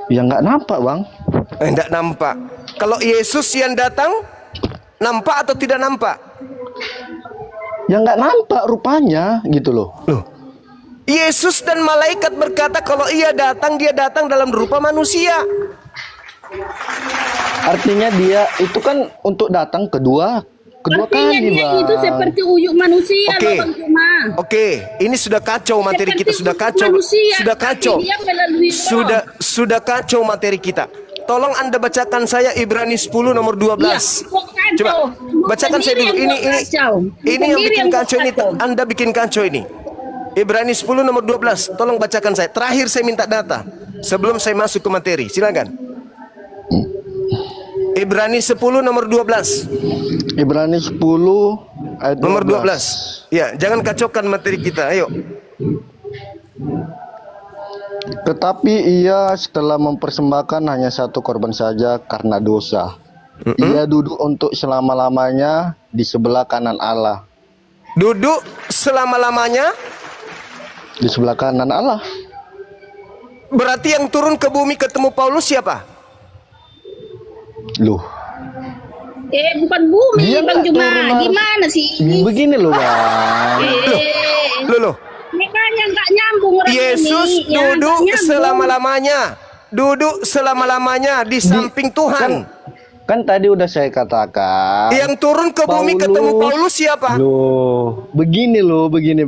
Ya nggak nampak, Bang. Enggak nampak. Kalau Yesus yang datang, nampak atau tidak nampak? Ya nggak nampak rupanya gitu loh. Loh, Yesus dan malaikat berkata kalau ia datang, dia datang dalam rupa manusia. Artinya dia itu kan untuk datang kedua Artinya kali, dia Bang. itu seperti uyuk manusia Oke. loh Bang Juma. Oke, ini sudah kacau materi Seperti kita, sudah uyuk kacau. manusia, Sudah tapi kacau. dia melalui roh. Sudah kacau materi kita. Tolong Anda bacakan saya Ibrani 10 nomor 12. Iya, kok kacau. Coba Bukan bacakan saya diri dulu. yang buat kacau. Ini Bukan yang diri bikin yang buat kacau ini. kacau. Anda bikin kacau ini. Ibrani 10 nomor 12. Tolong bacakan saya. Terakhir saya minta data sebelum saya masuk ke materi. Silakan. Ibrani 10 nomor 12. Ibrani 10 ayat 12. Nomor 12. Ya, jangan kacaukan materi kita. Ayo. Tetapi ia setelah mempersembahkan hanya satu korban saja karena dosa. Ia duduk untuk selama-lamanya di sebelah kanan Allah. Duduk selama-lamanya. Di sebelah kanan Allah. Berarti yang turun ke bumi ketemu Paulus siapa? Loh, Bukan bumi dia Bang nggak Juma. turun, Gimana sih? begini loh, Bang. Loh. Makanya nggak nyambung orang Yesus ini. Ya, duduk nggak nyambung. selama-lamanya. Duduk selama-lamanya di samping Tuhan. Kan tadi udah saya katakan. Yang turun ke bumi ketemu Paulus siapa? Loh, begini loh, begini.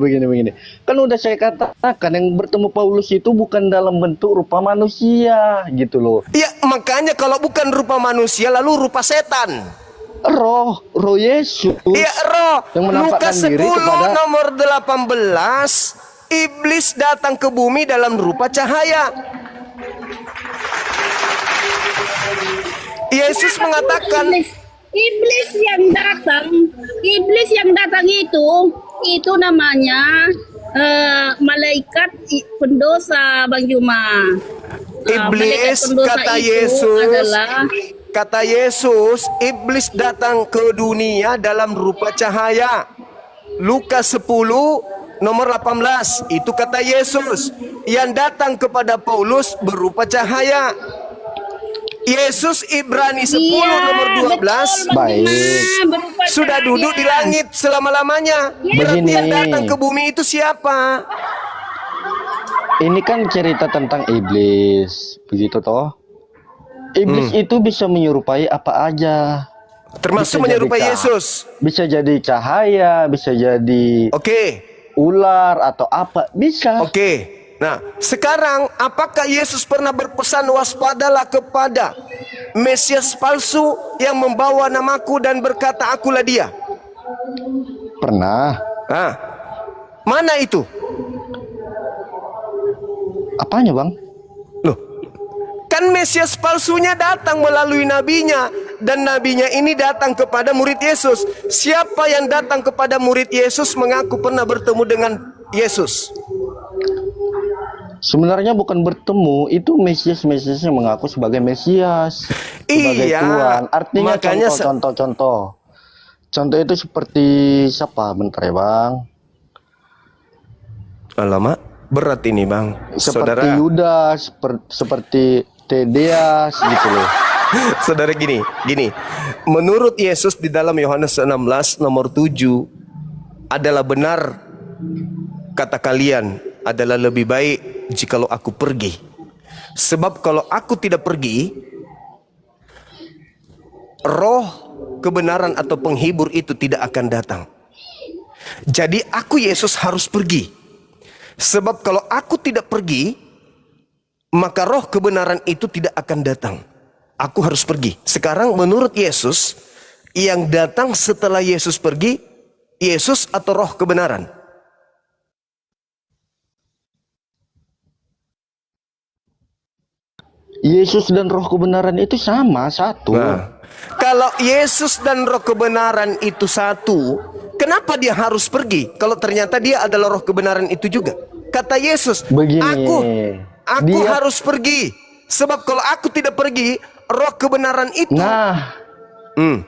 Kan udah saya katakan yang bertemu Paulus itu bukan dalam bentuk rupa manusia, gitu loh. Ya, makanya kalau bukan rupa manusia lalu rupa setan. Roh Yesus. Iya, roh. Yang menampakkan Lukas 10 diri kepada nomor 18, iblis datang ke bumi dalam rupa cahaya. Yesus mengatakan iblis yang datang itu namanya malaikat pendosa Bang Juma. iblis, Malaikat pendosa kata itu Yesus, adalah kata Yesus, iblis datang ke dunia dalam rupa cahaya. Lukas 10 nomor 18, itu kata Yesus. Yang datang kepada Paulus berupa cahaya. Yesus Ibrani 10 nomor 12 Baik. sudah duduk di langit selama-lamanya. Berarti Begini. yang datang ke bumi itu siapa? Ini kan cerita tentang iblis, begitu toh? Iblis itu bisa menyerupai apa aja. Termasuk Bisa menyerupai jadi Yesus. Bisa jadi cahaya, bisa jadi Oke. ular atau apa, bisa. Oke. Nah, sekarang apakah Yesus pernah berpesan waspadalah kepada Mesias palsu yang membawa namaku dan berkata akulah dia? Pernah. Nah, mana itu? Apanya, Bang? Loh, kan Mesias palsunya datang melalui nabinya, dan nabinya ini datang kepada murid Yesus. Siapa yang datang kepada murid Yesus mengaku pernah bertemu dengan Yesus? Sebenarnya bukan bertemu, itu Mesias yang mengaku sebagai Mesias, sebagai Iya, Tuhan. Artinya makanya contoh. Contoh itu seperti siapa? Bentar ya, Bang. Alamak, berat ini, Bang. Seperti Saudara, Yudas, seperti Tedeas gitu loh. saudara gini. Menurut Yesus di dalam Yohanes 16 nomor 7 adalah benar kata kalian adalah lebih baik jikalau aku pergi. Sebab kalau aku tidak pergi, roh kebenaran atau penghibur itu tidak akan datang. Jadi aku Yesus harus pergi. Sebab kalau aku tidak pergi, maka roh kebenaran itu tidak akan datang. Aku harus pergi. Sekarang menurut Yesus, yang datang setelah Yesus pergi, Yesus atau roh kebenaran? Yesus dan roh kebenaran itu sama, satu. Nah, kalau Yesus dan roh kebenaran itu satu, kenapa dia harus pergi? Kalau ternyata dia adalah roh kebenaran itu juga. Kata Yesus, Begini, aku dia- harus pergi. Sebab kalau aku tidak pergi, roh kebenaran itu. Nah,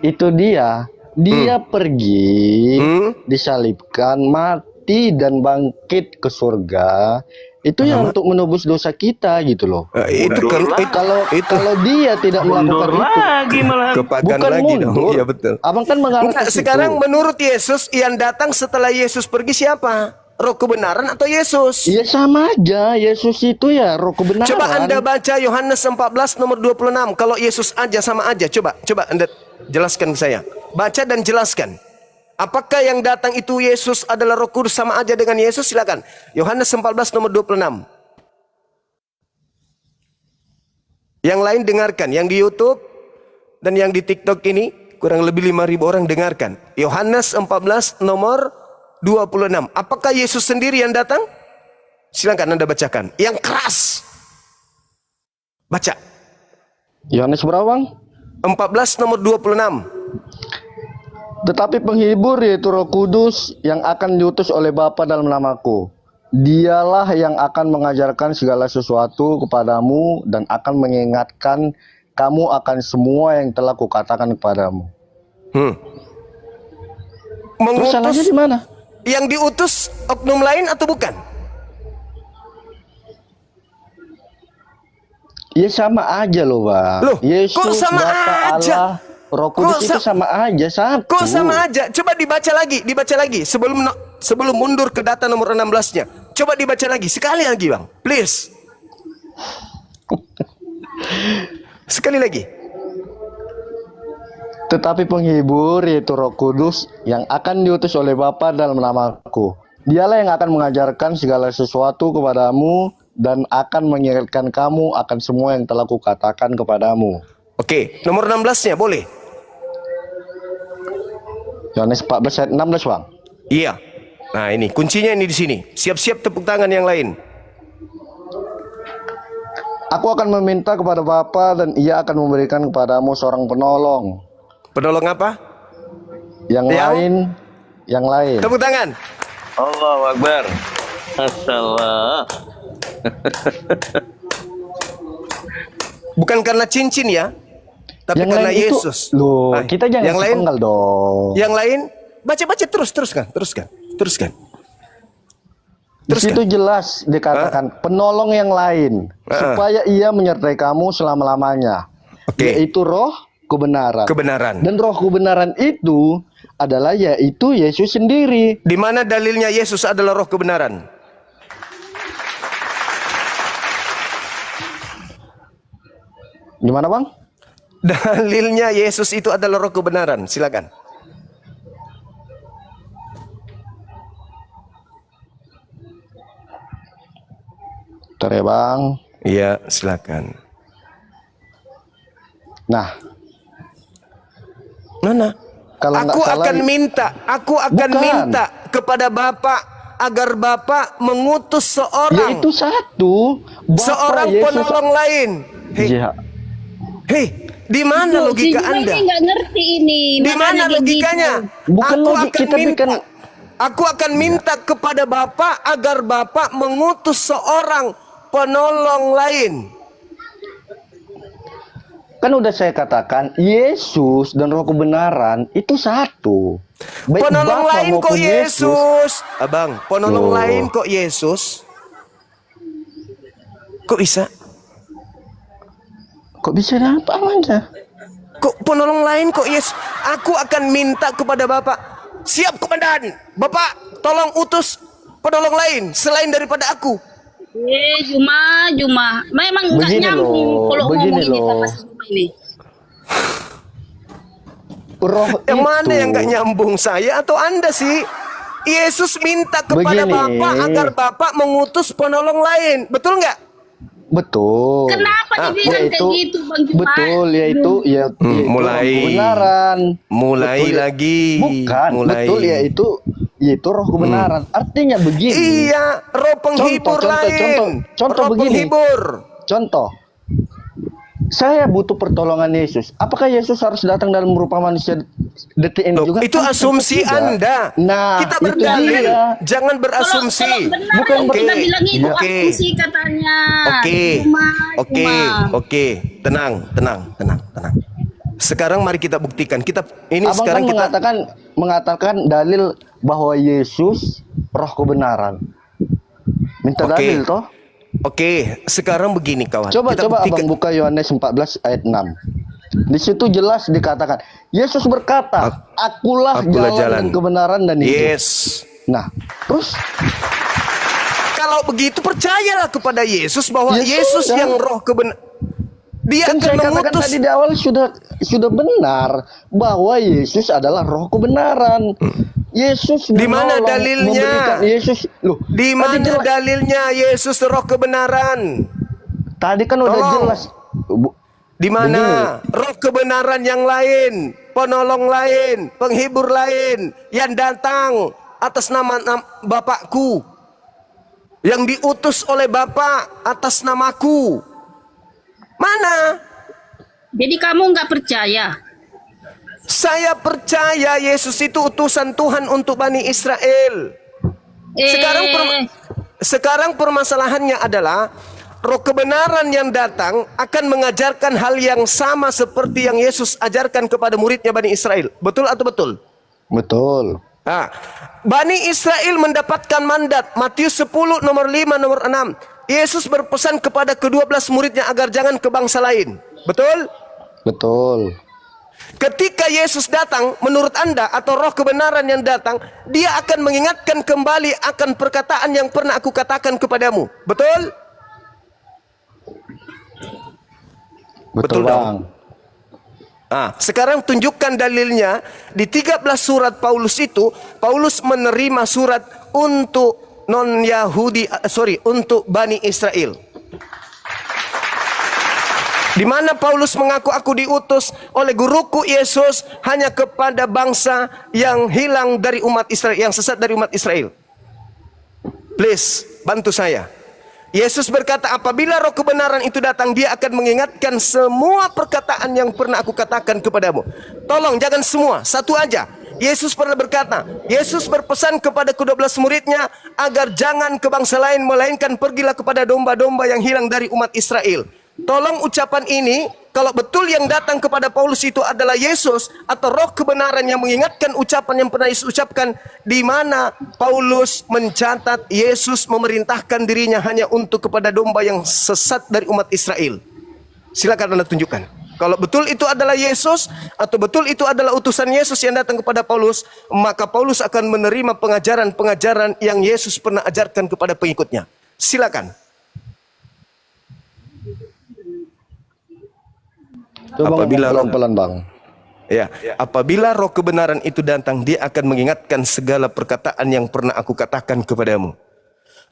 itu dia. Dia pergi, disalibkan, mati dan bangkit ke surga. Itu yang untuk menebus dosa kita gitu loh. Itu kan Kalau dia tidak melakukan Mundur itu, lagi malah. kepagan bukan lagi dong. mundur. Iya betul. Abang kan mengarah Enggak, ke situ. sekarang menurut Yesus yang datang setelah Yesus pergi siapa? Roh kebenaran atau Yesus? Ya sama aja, Yesus itu ya roh kebenaran. Coba Anda baca Yohanes 14 nomor 26. Kalau Yesus aja sama aja. Coba Anda jelaskan ke saya. Baca dan jelaskan. Apakah yang datang itu Yesus adalah Roh Kudus sama aja dengan Yesus? Silakan. Yohanes 14 nomor 26. Yang lain dengarkan, yang di YouTube dan yang di TikTok ini kurang lebih 5.000 orang dengarkan. Yohanes 14 nomor 26. Apakah Yesus sendiri yang datang? Silakan Anda bacakan. Yang keras. Baca. Yohanes berapa, Bang? 14 nomor 26. Tetapi penghibur yaitu Roh Kudus yang akan diutus oleh Bapa dalam namaku. Dialah yang akan mengajarkan segala sesuatu kepadamu dan akan mengingatkan kamu akan semua yang telah kukatakan kepadamu. Terus salahnya Mengutus di mana? yang diutus oknum lain atau bukan? Ya sama aja loh, Bang. Loh, Yesus, kok sama Bapa, aja? Allah, Roh Kudus Kok itu sama aja, satu. Kok sama aja? Coba dibaca lagi sebelum mundur ke data nomor 16-nya. Coba dibaca lagi sekali lagi, Bang. Please. Sekali lagi. Tetapi penghibur yaitu Roh Kudus yang akan diutus oleh Bapa dalam namaku. Dialah yang akan mengajarkan segala sesuatu kepadamu dan akan mengingatkan kamu akan semua yang telah kukatakan kepadamu. Oke, nomor 16-nya boleh? Yohanes 14 ayat 16, Bang. Iya. Nah, ini kuncinya ini di sini. Siap-siap tepuk tangan yang lain. Aku akan meminta kepada Bapa dan Ia akan memberikan kepadamu seorang penolong. Penolong apa? Yang lain. Tepuk tangan. Allahu Akbar. Assalam. Bukan karena cincin ya, tapi Yang karena lain itu, Yesus. loh, Nah, kita jangan yang lain, sepenggal dong. yang lain baca teruskan. Di situ jelas dikatakan penolong yang lain supaya Ia menyertai kamu selama-lamanya. Oke. Yaitu Roh kebenaran. Dan Roh kebenaran itu adalah yaitu Yesus sendiri. Di mana dalilnya Yesus adalah Roh kebenaran? Gimana, Bang? Dalilnya Yesus itu adalah Roh kebenaran. Silakan. Bentar ya, Bang. Iya, silakan. Nah, Mana? kalau nggak Aku salah, akan minta kepada Bapa agar Bapa mengutus seorang yaitu satu Bapa seorang Yesus. penolong lain. Iya. Hei, di mana logika Jujur Anda? ini nggak ngerti ini. Di mana makanya logikanya? begitu. Bukan logik, tapi kan- Aku akan minta kepada Bapa agar Bapa mengutus seorang penolong lain. Kan udah saya katakan Yesus dan Roh kebenaran itu satu. Baik Penolong Bapa lain kok maupun Yesus. Abang, penolong Loh. lain kok Yesus? Kok bisa? Kok bisa dapat aja? Kok penolong lain kok Yesus? Aku akan minta kepada Bapak. Siap komandan. Bapak, tolong utus penolong lain selain daripada aku. Juma. Memang nggak Begini nyambung loh, kalau begini ngomong ini loh. sama si Juma ini. Roh Yang itu. mana yang gak nyambung, saya atau Anda sih? Yesus minta kepada Begini. Bapak agar Bapak mengutus penolong lain. Betul nggak? Betul. Kenapa dibilang kayak gitu, Bang Juma? Betul, yaitu yaitu mulai. roh kebenaran. Mulai Betul, lagi. Bukan, Mulai. betul yaitu roh kebenaran. Artinya begini. Iya, roh penghibur lain. Contoh roh begini. penghibur. Contoh. Saya butuh pertolongan Yesus. Apakah Yesus harus datang dalam rupa manusia detik ini Loh, juga? itu Kan asumsi tidak. Anda. Nah, Kita itu berdalil. dia. Jangan berasumsi. Kalau benar Bukan yang kita Oke. bilang itu Oke. asumsi katanya. Oke. Juma. Oke. Tenang. Sekarang mari kita buktikan. Abang Sekarang kan mengatakan dalil bahwa Yesus roh kebenaran. Minta Oke. dalil toh? Oke, sekarang begini kawan. Coba Kita coba buktikan. Abang buka Yohanes 14 ayat 6. Di situ jelas dikatakan, Yesus berkata, akulah Akulah jalan dan kebenaran dan hidup. Yes. Nah, terus Kalau begitu percayalah kepada Yesus bahwa Ya Yesus sudah. yang roh kebenaran. Dia kan akan saya katakan mengutus. tadi di awal sudah benar bahwa Yesus adalah roh kebenaran. Yesus Di mana menolong, dalilnya? memberikan Yesus loh. Di tadi mana jelas- dalilnya Yesus roh kebenaran? Tadi kan udah Tolong. jelas. Di mana roh kebenaran yang lain, penolong lain, penghibur lain yang datang atas nama Bapakku, yang diutus oleh Bapa atas namaku? Mana? Jadi kamu nggak percaya? Saya percaya Yesus itu utusan Tuhan untuk Bani Israel. Sekarang permasalahannya adalah roh kebenaran yang datang akan mengajarkan hal yang sama seperti yang Yesus ajarkan kepada muridnya Bani Israel. Betul atau betul? Betul. Nah, Bani Israel mendapatkan mandat Matius 10 nomor 5 nomor 6. Yesus berpesan kepada ke-12 muridnya agar jangan ke bangsa lain. Betul? Betul. Ketika Yesus datang, menurut Anda atau roh kebenaran yang datang, dia akan mengingatkan kembali akan perkataan yang pernah aku katakan kepadamu. Betul? Betul Betul, dong. Bang. Nah, sekarang tunjukkan dalilnya di 13 surat Paulus itu. Paulus menerima surat untuk untuk Bani Israel. Di mana Paulus mengaku aku diutus oleh guruku Yesus hanya kepada bangsa yang hilang dari umat Israel, yang sesat dari umat Israel. Please, bantu saya. Yesus berkata, apabila roh kebenaran itu datang, dia akan mengingatkan semua perkataan yang pernah aku katakan kepadamu. Tolong, jangan semua, satu aja. Yesus pernah berkata, Yesus berpesan kepada ke-12 muridnya agar jangan ke bangsa lain, melainkan pergilah kepada domba-domba yang hilang dari umat Israel. Tolong ucapan ini, kalau betul yang datang kepada Paulus itu adalah Yesus atau roh kebenaran yang mengingatkan ucapan yang pernah Yesus ucapkan, di mana Paulus mencatat Yesus memerintahkan dirinya hanya untuk kepada domba yang sesat dari umat Israel. Silakan Anda tunjukkan. Kalau betul itu adalah Yesus atau betul itu adalah utusan Yesus yang datang kepada Paulus, maka Paulus akan menerima pengajaran-pengajaran yang Yesus pernah ajarkan kepada pengikutnya. Silakan. Coba Apabila pelan-pelan, Bang. Ya, apabila roh kebenaran itu datang, dia akan mengingatkan segala perkataan yang pernah aku katakan kepadamu.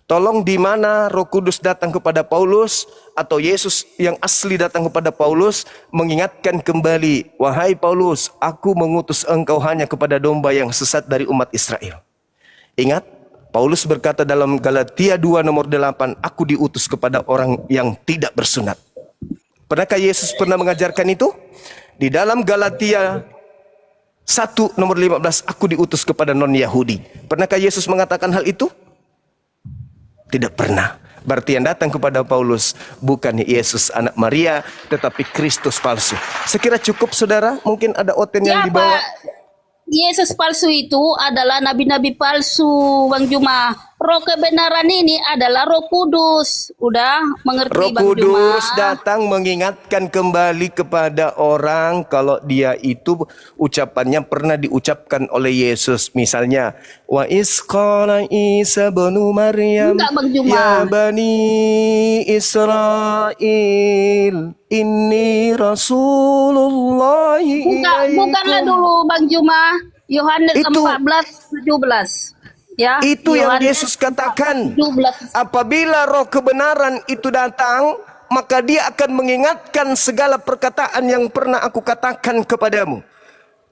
Tolong, di mana Roh Kudus datang kepada Paulus atau Yesus yang asli datang kepada Paulus mengingatkan kembali, wahai Paulus, aku mengutus engkau hanya kepada domba yang sesat dari umat Israel. Ingat, Paulus berkata dalam Galatia 2 nomor 8, aku diutus kepada orang yang tidak bersunat. Pernahkah Yesus pernah mengajarkan itu? Di dalam Galatia 1 nomor 15, aku diutus kepada non-Yahudi. Pernahkah Yesus mengatakan hal itu? Tidak pernah. Berarti yang datang kepada Paulus bukan Yesus anak Maria, tetapi Kristus palsu. Sekira cukup, saudara. Mungkin ada oten yang Siapa dibawa. Yesus palsu itu adalah nabi-nabi palsu, Bang Juma. Roh kebenaran ini adalah Roh Kudus. Udah mengerti, Roh Bang Juma? Kudus datang mengingatkan kembali kepada orang kalau dia itu ucapannya pernah diucapkan oleh Yesus. Misalnya, wa isqala Isa banu Maryam Enggak, Bang Juma. ya bani Israel inni rasulullahi Bukanlah ilaikum. dulu, Bang Juma. Yohanes Itu- 14:17. Ya, Itu yang Yohanes Yesus katakan. 17. Apabila roh kebenaran itu datang, maka dia akan mengingatkan segala perkataan yang pernah aku katakan kepadamu.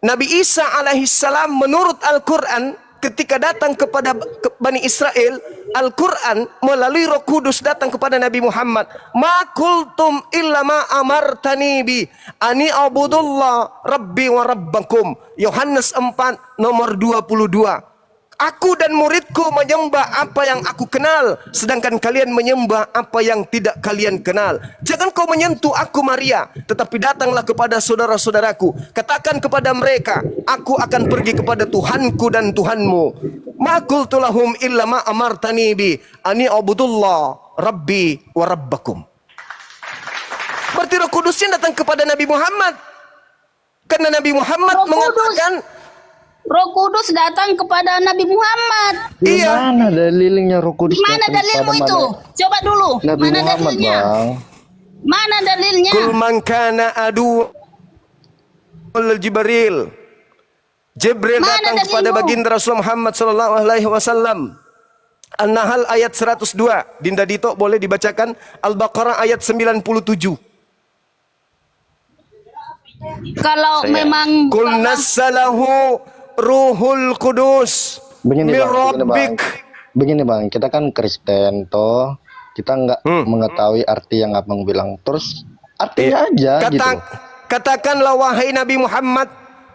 Nabi Isa alaihissalam menurut Al-Quran, ketika datang kepada Bani Israel, Al-Quran melalui Roh Kudus datang kepada Nabi Muhammad. Ma kultum illa ma amartani bi ani abudullah rabbi wa rabbakum. Yohanes 4 nomor 22. Aku dan muridku menyembah apa yang aku kenal, sedangkan kalian menyembah apa yang tidak kalian kenal. Jangan kau menyentuh aku Maria, tetapi datanglah kepada saudara-saudaraku. Katakan kepada mereka, aku akan pergi kepada Tuhanku dan Tuhanmu. Ma qultu lahum illa ma amartani bi ani abudullah Rabbi wa Rabbakum. Berarti Roh Kudusnya datang kepada Nabi Muhammad. Karena Nabi Muhammad Roh Kudus. mengatakan, Roh Kudus datang kepada Nabi Muhammad. iya, Mana dalilnya Roh Kudus Mana datang dalilmu kepada itu? Coba dulu. Nabi Mana Muhammad, dalilnya? Bang. Mana dalilnya? Kul man kana adu Jibril. Jibril Mana datang dalilmu? kepada baginda Rasulullah Muhammad sallallahu alaihi wasallam. An-Nahl ayat 102. Dinda Dito boleh dibacakan Al-Baqarah ayat 97. Kalau memang Kul nassalahu Ruhul Kudus Begini min bang, begini bang. Rabbik. Begini bang, kita kan Kristen toh, kita nggak mengetahui arti yang abang bilang. Terus artinya aja gitu. Katakanlah wahai Nabi Muhammad,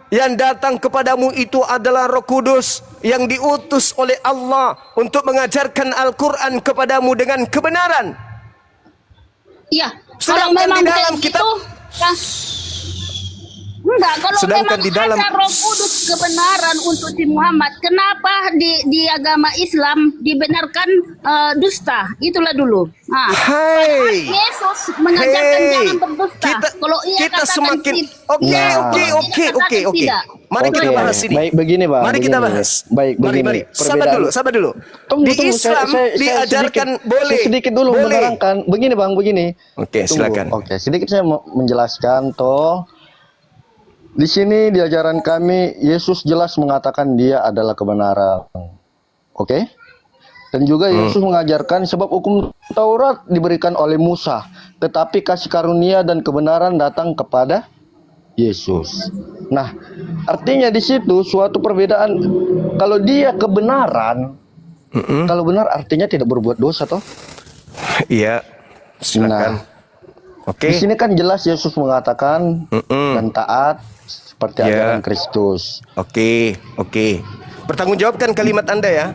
yang datang kepadamu itu adalah Roh Kudus yang diutus oleh Allah untuk mengajarkan Al-Quran kepadamu dengan kebenaran. Iya, kalau Sedangkan memang di dalam begitu, kitab- ya. Enggak, kalau Sedangkan memang di dalam- ada Roh Kudus kebenaran untuk si Muhammad, kenapa di agama Islam dibenarkan dusta? Itulah dulu. Nah, Hai, Yesus mengajarkan Hei, jangan berdusta. Kalau ia kita katakan semakin oke, Nah. oke. Mari kita Oke, bahas ini. baik, begini, Bang, Mari kita begini. bahas. Baik, mari, begini. mari. Perbedaan- Sabar dulu. Tunggu, Di tunggu, Islam saya diajarkan sedikit, boleh. saya sedikit dulu boleh. menerangkan. Begini bang, begini. Oke, Tunggu. silakan. Oke, sedikit saya mau menjelaskan toh. Di sini di ajaran kami Yesus jelas mengatakan dia adalah kebenaran. Oke? Dan juga Yesus mengajarkan sebab hukum Taurat diberikan oleh Musa, tetapi kasih karunia dan kebenaran datang kepada Yesus. Nah, artinya di situ suatu perbedaan. Kalau dia kebenaran, kalau benar artinya tidak berbuat dosa toh. Iya, silakan. Oke. Di sini kan jelas Yesus mengatakan dan taat seperti Ya. ajaran Kristus. Oke. Pertanggungjawabkan kalimat Anda ya.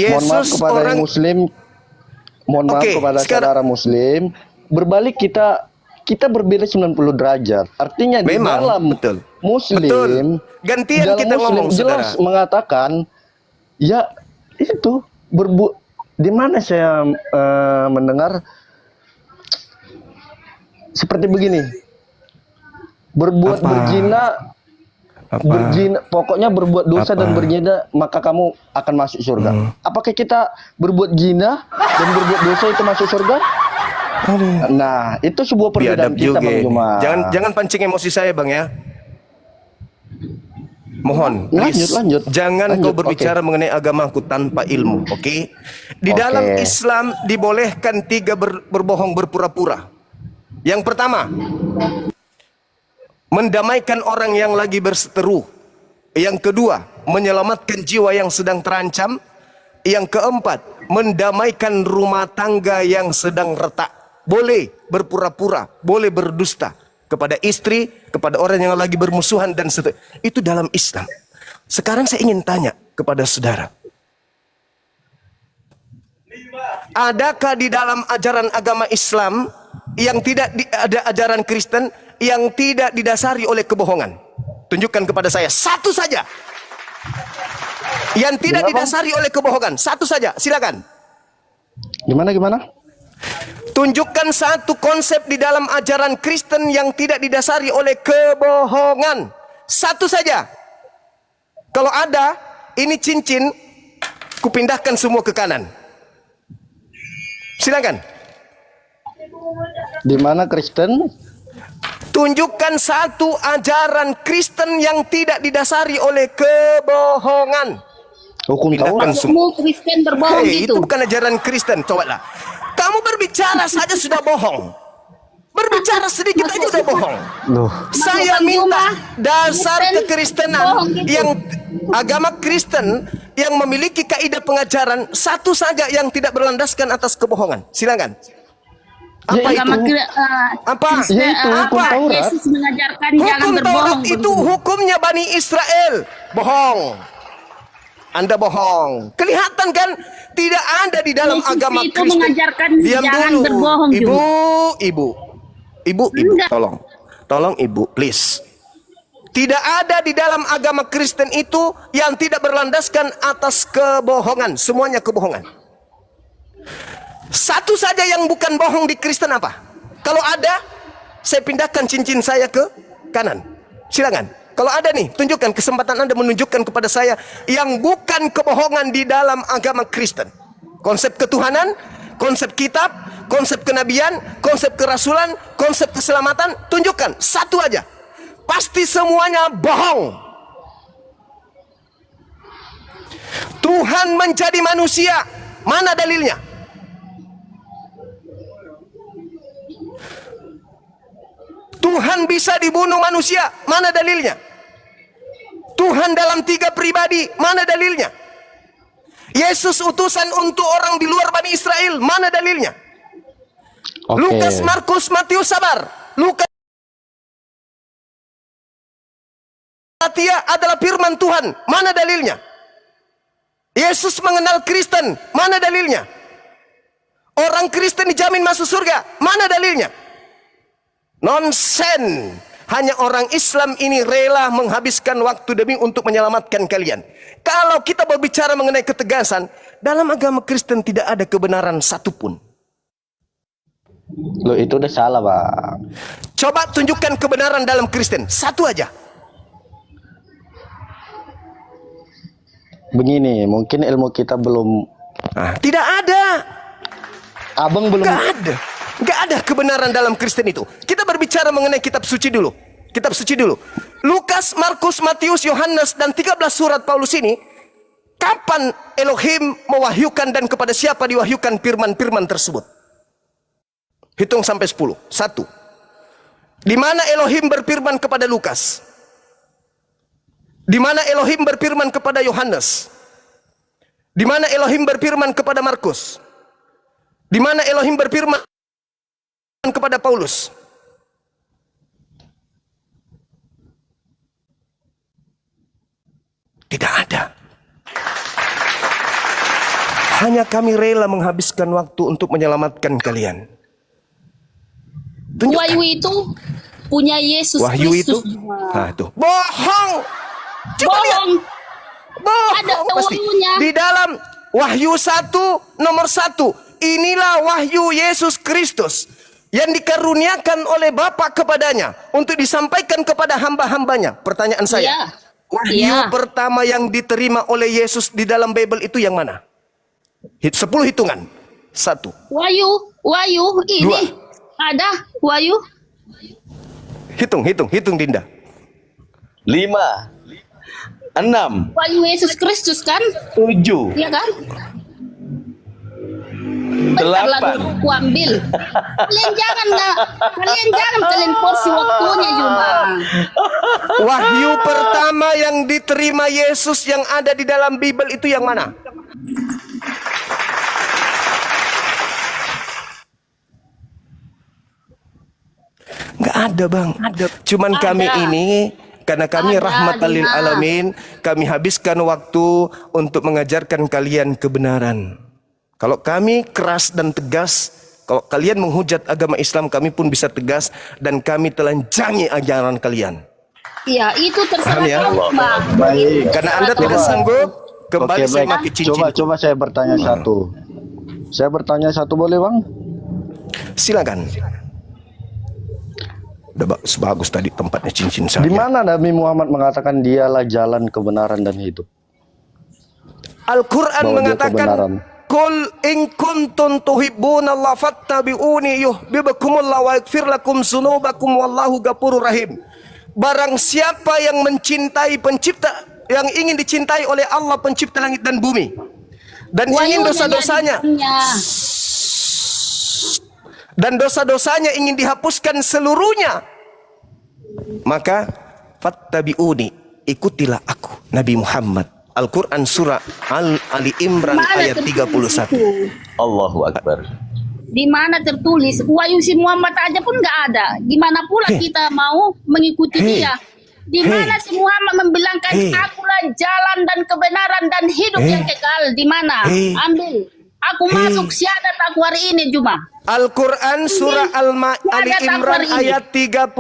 Mohon maaf Yesus kepada orang yang Muslim, mohon maaf Oke, kepada sekarang- saudara Muslim. Berbalik kita berbeda 90 derajat. Artinya di Memang, dalam betul. Muslim, Betul. Gantian dalam kita Muslim ngomong, jelas saudara. mengatakan ya itu di mana saya mendengar seperti begini. Berbuat Apa? berzina, pokoknya berbuat dosa dan berzina maka kamu akan masuk surga. Apakah kita berbuat zina dan berbuat dosa itu masuk surga? Nah, itu sebuah perbedaan Biadab kita, juga. Bang Juma. Jangan pancing emosi saya, Bang ya. Mohon, please. Lanjut. Jangan Lanjut, kau berbicara mengenai agamaku tanpa ilmu, oke? Di dalam Islam dibolehkan 3 berbohong berpura-pura. Yang pertama, mendamaikan orang yang lagi berseteru. Yang kedua, menyelamatkan jiwa yang sedang terancam. Yang keempat, mendamaikan rumah tangga yang sedang retak. Boleh berpura-pura, boleh berdusta kepada istri, kepada orang yang lagi bermusuhan dan seterusnya. Itu dalam Islam. Sekarang saya ingin tanya kepada saudara. Adakah di dalam ajaran agama Islam yang tidak ada ajaran Kristen yang tidak didasari oleh kebohongan? Tunjukkan kepada saya satu saja. Yang tidak didasari oleh kebohongan, satu saja, silakan. Gimana? Tunjukkan satu konsep di dalam ajaran Kristen yang tidak didasari oleh kebohongan. Satu saja. Kalau ada, ini cincin, kupindahkan semua ke kanan. Silakan. Di mana Kristen? Tunjukkan satu ajaran Kristen yang tidak didasari oleh kebohongan. Hukum Taurat. Kamu Kristen berbohong Hei, gitu. itu bukan ajaran Kristen. Cobalah. Kamu berbicara saja sudah bohong. Berbicara sedikit aja sudah bohong. Loh, Saya Bang minta Juma, dasar Kristen kekristenan bohong gitu. yang agama Kristen yang memiliki kaidah pengajaran satu saja yang tidak berlandaskan atas kebohongan. Silakan. Apa Ya, itu? Agama Apa? Ya, itu hukum apa? Taurat. Yesus mengajarkan jangan Hukum berbohong. Taurat itu begitu. hukumnya Bani Israel. Bohong. Anda bohong. Kelihatan kan? Tidak ada di dalam Yesus agama itu Kristen. mengajarkan Diam jangan dulu. berbohong juga. Ibu, Enggak. tolong ibu, please. Tidak ada di dalam agama Kristen itu yang tidak berlandaskan atas kebohongan. Semuanya kebohongan. Satu saja yang bukan bohong di Kristen apa? Kalau ada, saya pindahkan cincin saya ke kanan. Silakan. Kalau ada nih, tunjukkan kesempatan Anda menunjukkan kepada saya yang bukan kebohongan di dalam agama Kristen. Konsep ketuhanan, konsep kitab, konsep kenabian, konsep kerasulan, konsep keselamatan, tunjukkan satu aja. Pasti semuanya bohong. Tuhan menjadi manusia, mana dalilnya? Tuhan bisa dibunuh manusia, mana dalilnya? Tuhan dalam 3 pribadi, mana dalilnya? Yesus utusan untuk orang di luar Bani Israel, mana dalilnya? Oke. Lukas, Markus, Matius, sabar. Lukas, Galatia adalah firman Tuhan, mana dalilnya? Yesus mengenal Kristen, mana dalilnya? Orang Kristen dijamin masuk surga, mana dalilnya? Nonsen. Hanya orang Islam ini rela menghabiskan waktu demi untuk menyelamatkan kalian. Kalau kita berbicara mengenai ketegasan, dalam agama Kristen tidak ada kebenaran satupun. Loh, itu udah salah, Bang. Coba tunjukkan kebenaran dalam Kristen, satu aja. Begini, mungkin ilmu kita belum, Tidak ada. Abang belum. Gak ada kebenaran dalam Kristen itu. Kita berbicara mengenai kitab suci dulu. Kitab suci dulu. Lukas, Markus, Matius, Yohanes, dan 13 surat Paulus ini, kapan Elohim mewahyukan dan kepada siapa diwahyukan firman-firman tersebut? Hitung sampai 10. 1. Di mana Elohim berfirman kepada Lukas? Di mana Elohim berfirman kepada Yohanes? Di mana Elohim berfirman kepada Markus? Di mana Elohim berfirman kepada Paulus? Tidak ada. Hanya kami rela menghabiskan waktu untuk menyelamatkan kalian. Tunjukkan. Wahyu itu punya Yesus Wahyu itu Kristus. tuh. Bohong. Coba lihat. Bohong. Ada Bohong pasti. wahyunya. Di dalam Wahyu 1 nomor 1, inilah wahyu Yesus Kristus yang dikaruniakan oleh Bapa kepadanya untuk disampaikan kepada hamba-hambanya. Pertanyaan saya, Iya. wahyu Iya. pertama yang diterima oleh Yesus di dalam Bible itu yang mana? 10 hitungan. 1. Wahyu ini Dua. ada Wahyu. Hitung Dinda. 5, 6, Wahyu Yesus Kristus kan? 7, Iya kan? Bentar lagi 8. aku ambil. Kalian porsi waktunya cuma. Wahyu pertama yang diterima Yesus yang ada di dalam Bible itu yang mana? Nggak ada, Bang. Cuman Ada. kami ini, karena kami Ada, rahmatan lil Dina. alamin, kami habiskan waktu untuk mengajarkan kalian kebenaran. Kalau kami keras dan tegas, kalau kalian menghujat agama Islam, kami pun bisa tegas dan kami telanjangi ajaran kalian. Iya, itu terserah Paham ya? kamu, Bang. Baik. Karena Anda tidak Coba. sanggup, kembali Oke, saya baik. pakai cincin. Coba saya bertanya satu. Saya bertanya satu boleh, Bang? Silakan. Udah bagus tadi tempatnya cincin saya. Di mana Nabi Muhammad mengatakan dialah jalan kebenaran dan hidup? Al-Quran Bahwa dia mengatakan, kebenaran. Qul in kuntum tuhibbunallaha fattabi'uni yuhibbukumullah wa yaghfir lakum dzunubakum wallahu ghafurur rahim. Barang siapa yang mencintai pencipta, yang ingin dicintai oleh Allah pencipta langit dan bumi, dan ingin dosa-dosanya dan dosa-dosanya ingin dihapuskan seluruhnya, maka fattabi'uni, ikutilah aku Nabi Muhammad. Al-Quran surah Ali Imran Mana ayat tertulis 31. itu? Allahu Akbar. Di mana tertulis? Wahyu si Muhammad aja pun nggak ada. Gimana pula kita mau mengikuti dia? Di mana si Muhammad membilangkan akulah jalan dan kebenaran dan hidup yang kekal? Di mana? Ambil. Aku masuk syahadat aku hari ini cuma. Al-Quran surah Ali Imran ayat 31.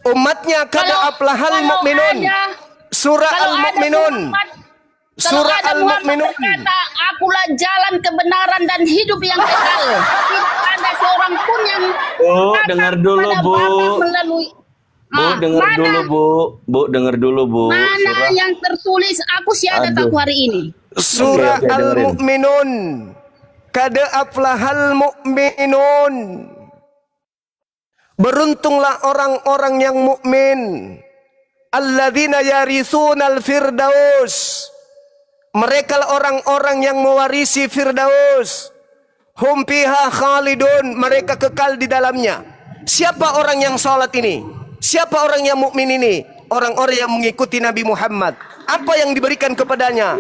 Umatnya kada aflahal mu'minun. Surah Al-Mu'minun. Kalau Surah ada Muhammad Al-Mu'minun. berkata, akulah jalan kebenaran dan hidup yang kekal. Tidak ada seorang pun yang Bu, datang dengar dulu, kepada Bu. Bapa melalui. Bu, dengar mana, dulu, Bu. Bu, dengar dulu, Bu. Mana Surah. yang tertulis aku syahadat Aduh. aku hari ini. Surah Oke, dengerin. Al-Mu'minun. Kad aflahal mu'minun. Beruntunglah orang-orang yang mukmin. Alladzina yaritsunal firdaus. Mereka lah orang-orang yang mewarisi Firdaus. Hum fiha khalidun, mereka kekal di dalamnya. Siapa orang yang salat ini? Siapa orang yang mukmin ini? Orang-orang yang mengikuti Nabi Muhammad. Apa yang diberikan kepadanya?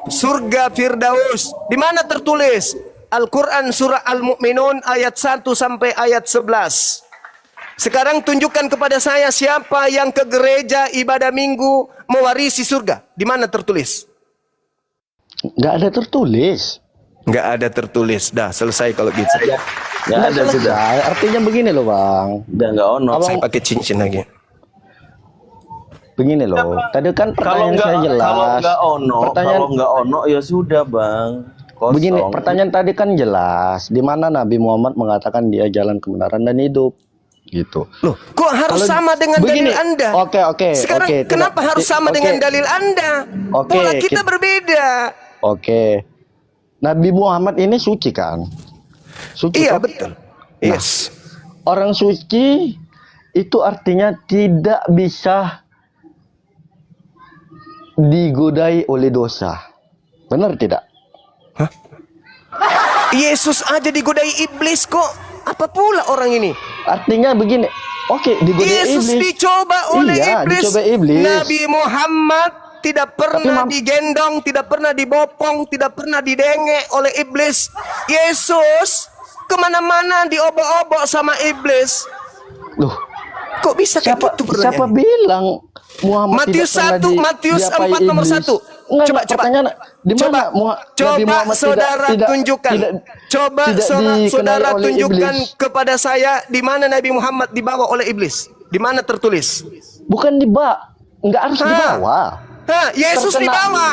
Surga Firdaus. Di mana tertulis? Al-Quran surah Al-Mu'minun ayat 1 sampai ayat 11. Sekarang tunjukkan kepada saya siapa yang ke gereja ibadah minggu mewarisi surga. Di mana tertulis? Nggak ada tertulis. Nggak ada tertulis. Dah selesai kalau gitu. Nggak Nggak ada sudah. selesai. Artinya begini loh bang. Udah nggak ono. Saya pakai cincin lagi. Begini loh. Tadi kan Kalau pertanyaan saya jelas. Pertanyaan kalau nggak ono ya sudah, Bang. Kosong. begini, pertanyaan tadi kan jelas. Di mana Nabi Muhammad mengatakan dia jalan kebenaran dan hidup. Gitu. Loh, kok harus Kalau sama dengan begini, dalil Anda? oke, Sekarang oke, kenapa tidak- harus sama oke. dengan dalil Anda? Oke, Pola kita kita- berbeda. Oke. Nabi Muhammad ini suci kan? Suci. Iya, kan? betul. Yes. Orang suci itu artinya tidak bisa digodai oleh dosa. Benar tidak? Yesus aja digodai iblis kok. Apa pula orang ini? Artinya begini. Oke, digodai Yesus iblis. dicoba oleh Iya, iblis. dicoba iblis. Nabi Muhammad tidak pernah digendong, tidak pernah dibopong, tidak pernah didenge oleh iblis. Yesus kemana-mana diobok-obok sama iblis. Loh, Kok bisa kayak siapa gitu siapa pertanyaan? bilang Muhammad Matius tidak pernah 1, Matius diapai 4 nomor iblis? 1. Enggak, Coba, pertanyaan di mana Nabi Coba Muhammad saudara tunjukkan. Coba tidak saudara dikenali oleh tunjukkan iblis? kepada saya di mana Nabi Muhammad dibawa oleh iblis. Di mana tertulis? Bukan enggak harus dibawa. Hah, Yesus Terkena- dibawa.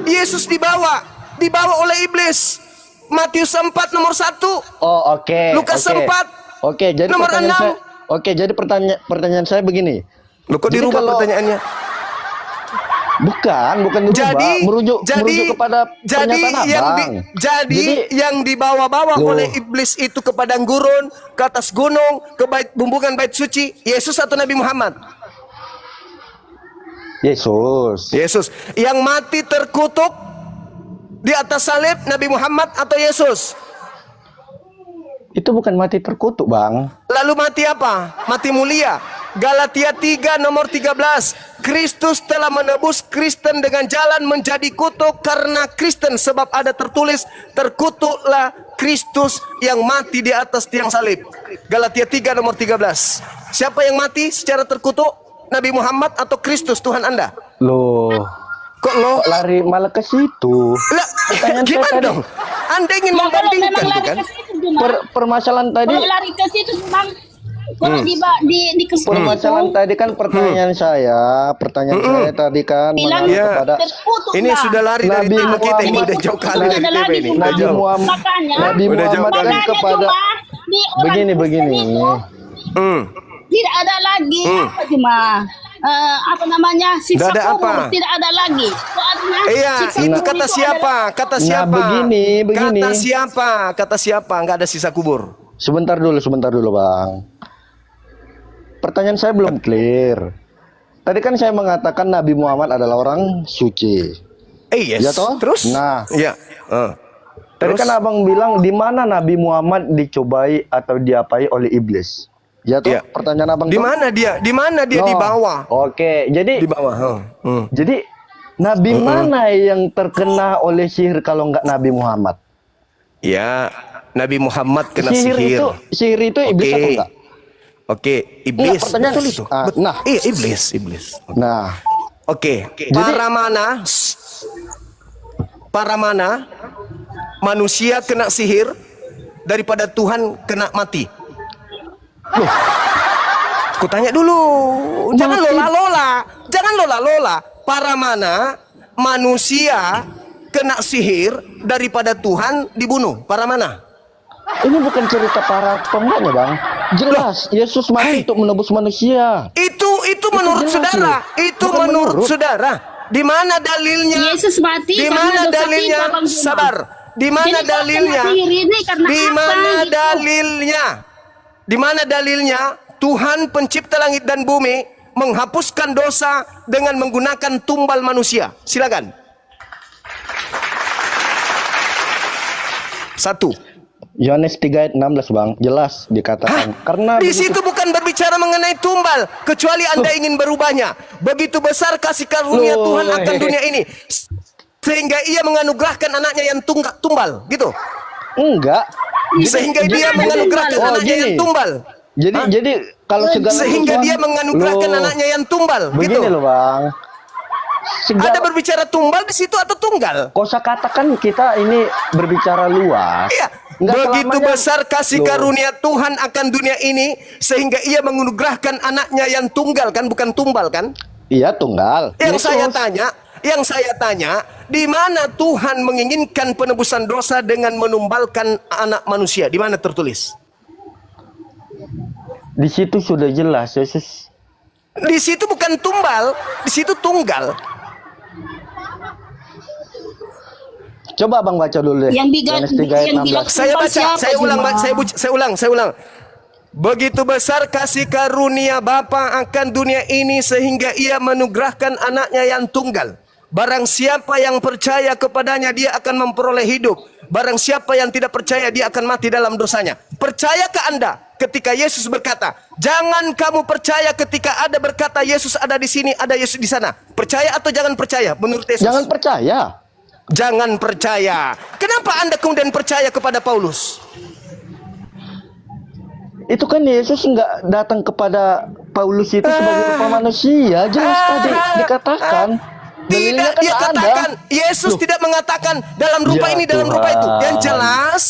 Yesus dibawa oleh iblis. Matius 4 nomor 1. Oh, oke. Lukas oke. 4. Oke, jadi Nomor pertanyaan 6. saya Oke, jadi pertanyaan saya begini. Loh, kok Jadi dirubah kalau- pertanyaannya? Bukan dirubah, merujuk kepada pernyataan Abang. Jadi yang dibawa-bawa Loh. oleh iblis itu ke padang gurun, ke atas gunung, ke bumbungan bait suci, Yesus atau Nabi Muhammad? Yesus. Yesus. Yang mati terkutuk di atas salib, Nabi Muhammad atau Yesus? Itu bukan mati terkutuk, Bang. Lalu mati apa? Mati mulia. Galatia 3 nomor 13. Kristus telah menebus Kristen dengan jalan menjadi kutuk karena Kristen, sebab ada tertulis, terkutuklah Kristus yang mati di atas tiang salib. Galatia 3 nomor 13. Siapa yang mati secara terkutuk? Nabi Muhammad atau Kristus Tuhan Anda? Loh, Kok lo? kok lari malah ke situ? Lah, Pertanyaan saya gimana tadi. dong? Anda ingin Ya, kalau membandingkan memang tuh lari kan? ke situ, Juma. Permasalahan tadi Kalau lari ke situ, Bang. Kalau di kesini permasalahan tadi kan pertanyaan saya tadi kan bilang mengarah Ya. kepada terkutuk. Ini Bang. sudah lari dari Nabi tema kita ini, Muhammad. udah jauh kali Nabi- dari tema ini, udah Nabi jauh. Muhammad, Makanya- Nabi Udah jauh Muhammad kan Makanya kepada cuma di orang begini Kristen itu Hmm. tidak ada lagi apa cuma apa namanya siksa Nggak ada kubur, apa? tidak ada lagi. Soalnya Iya, siksa itu kubur kata itu siapa? adalah- Kata Nah, siapa? begini. Kata siapa? Kata siapa? Enggak ada sisa kubur. sebentar dulu, Bang. Pertanyaan saya belum clear. Tadi kan saya mengatakan Nabi Muhammad adalah orang suci. Yes. Ya toh? Terus? Nah. Iya. Tadi Terus? kan Abang bilang di mana Nabi Muhammad dicobai atau diapai oleh iblis. Ya toh? Iya. Pertanyaan Abang Di toh? mana dia? Di mana dia Oh, di bawah? Oke, jadi Di bawah. jadi Nabi mana yang terkena oleh sihir kalau enggak Nabi Muhammad? Ya, Nabi Muhammad kena sihir. Sihir itu iblis Oke. atau enggak? Oke, iblis. Enggak, pertanyaan- Betul itu. Ah, nah. Iya, iblis. Nah, Oke. Para mana manusia kena sihir daripada Tuhan kena mati? Loh. Ku tanya dulu. Jangan Mati. lola-lola. Jangan lola-lola. Para mana manusia kena sihir daripada Tuhan dibunuh? Para mana? Ini bukan cerita para pembelanya, Bang. Jelas Yesus mati untuk menebus manusia. Itu menurut jelas, saudara. loh. Itu Bukan menurut menurut. saudara. Di mana dalilnya? Yesus mati Di karena mana dosa dalilnya? kita, Bang Juma. Sabar. Di mana Jadi kalau dalilnya? kena sihir ini karena Di apa mana gitu? dalilnya? Di mana dalilnya? Tuhan pencipta langit dan bumi menghapuskan dosa dengan menggunakan tumbal manusia. Silakan. Satu. Yohanes 3 ayat 16, Bang. Jelas dikatakan. Karena Di begitu- situ bukan berbicara mengenai tumbal, kecuali Anda ingin berubahnya. Begitu besar kasih karunia Loh, Tuhan akan dunia ini, sehingga Ia menganugerahkan anaknya yang tumbal, gitu. enggak. Sehingga Jadi Dia ada menganugerahkan tumbal. anaknya Oh, yang gini. tumbal. Jadi kalau segala Sehingga sesuatu- Dia menganugerahkan Loh, anaknya yang tumbal, gitu. begini loh, Bang. Ada berbicara tumbal di situ atau tunggal? kosa kata kan kita ini berbicara luas. Iya. Nggak Begitu selamanya- besar kasih Loh. karunia Tuhan akan dunia ini, sehingga Ia menganugerahkan anaknya yang tunggal, kan, bukan tumbal, kan? Iya, tunggal. Yang Yesus. saya tanya, di mana Tuhan menginginkan penebusan dosa dengan menumbalkan anak manusia? Di mana tertulis? Di situ sudah jelas Yesus. Di situ bukan tumbal, di situ tunggal. Coba Bang baca dulu deh. Yang bilang- Yohanes 3 ayat yang 16. bilang- Saya Tumbal baca, siapa, saya ulang, Jemaah? saya ulang. Begitu besar kasih karunia Bapa akan dunia ini sehingga Ia menugerahkan anaknya yang tunggal. Barang siapa yang percaya kepadanya, dia akan memperoleh hidup. Barang siapa yang tidak percaya, dia akan mati dalam dosanya. Percayakah Anda ketika Yesus berkata, jangan kamu percaya ketika ada berkata Yesus ada di sini, ada Yesus di sana? Percaya atau jangan percaya menurut Yesus? Jangan percaya. Jangan percaya. Kenapa Anda kemudian percaya kepada Paulus? Itu kan Yesus nggak datang kepada Paulus itu sebagai rupa manusia. Jelas tadi dikatakan. Dalilnya Tidak kan dia ada. katakan, Yesus Loh. tidak mengatakan dalam rupa Ya ini, dalam rupa itu. Tuhan. Yang jelas,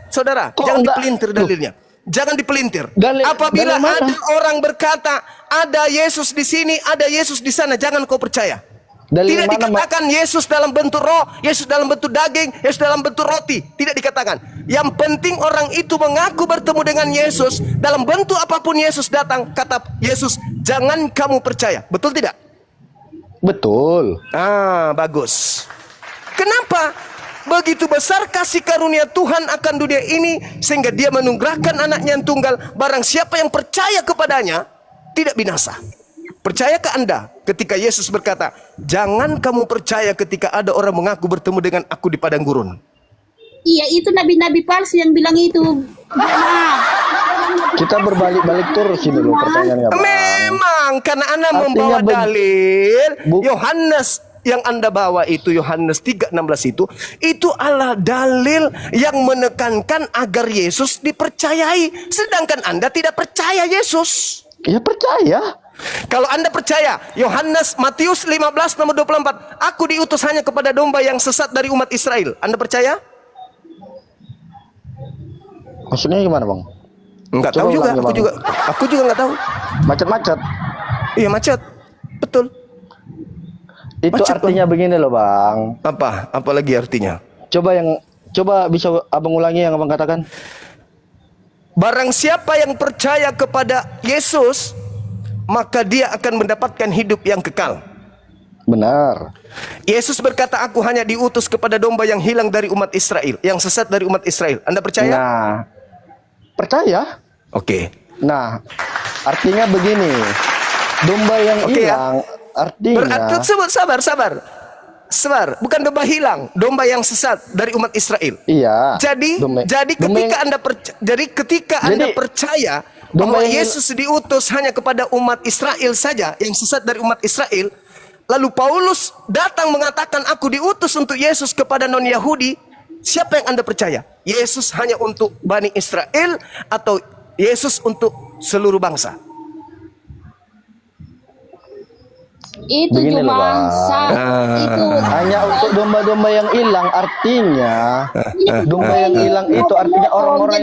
saudara, Kok jangan enggak? dipelintir Loh. dalilnya. Jangan dipelintir. Dalil- Apabila dalil mana? ada orang berkata, ada Yesus di sini, ada Yesus di sana, jangan kau percaya. Dalil Tidak mana, dikatakan Yesus dalam bentuk roh, Yesus dalam bentuk daging, Yesus dalam bentuk roti. Tidak dikatakan. Yang penting orang itu mengaku bertemu dengan Yesus dalam bentuk apapun Yesus datang. Kata Yesus, jangan kamu percaya. Betul tidak? Betul. Ah, bagus. Kenapa? Begitu besar kasih karunia Tuhan akan dunia ini sehingga Dia menugerahkan anaknya yang tunggal. Barang siapa yang percaya kepadanya tidak binasa. Percayakah Anda ketika Yesus berkata, jangan kamu percaya ketika ada orang mengaku bertemu dengan aku di padang gurun? Iya, itu nabi-nabi palsu yang bilang itu. Jemaah. Kita berbalik-balik terus ini loh pertanyaannya, Bang. Memang karena Anda Artinya membawa dalil Bu- Yohanes yang Anda bawa itu, Yohanes 3:16 itu adalah dalil yang menekankan agar Yesus dipercayai, sedangkan Anda tidak percaya Yesus. Ya percaya. Kalau Anda percaya Yohanes Matius 15 nomor 24, aku diutus hanya kepada domba yang sesat dari umat Israel. Anda percaya? Maksudnya gimana, Bang? Enggak Coba tahu juga, ulangi, Bang. aku juga enggak tahu. Macet-macet. Iya, macet. Betul. Itu Macet, artinya begini loh, Bang. Apa lagi artinya? Coba bisa Abang ulangi yang Abang katakan. Barang siapa yang percaya kepada Yesus, maka dia akan mendapatkan hidup yang kekal. Benar. Yesus berkata, aku hanya diutus kepada domba yang hilang dari umat Israel, yang sesat dari umat Israel. Anda percaya? Nah, percaya? Oke. Nah, artinya begini. Domba yang Oke, ya. hilang artinya Berarti sabar. Bukan domba hilang, domba yang sesat dari umat Israel. iya. Jadi domba ketika yang- Anda Jadi, percaya domba bahwa yang- Yesus diutus hanya kepada umat Israel saja, yang sesat dari umat Israel, lalu Paulus datang mengatakan aku diutus untuk Yesus kepada non-Yahudi, siapa yang Anda percaya? Yesus hanya untuk Bani Israel atau Yesus untuk seluruh bangsa? Itu Begini loh, cuma Bang. itu Hanya untuk domba-domba yang hilang, artinya domba yang hilang itu artinya orang-orang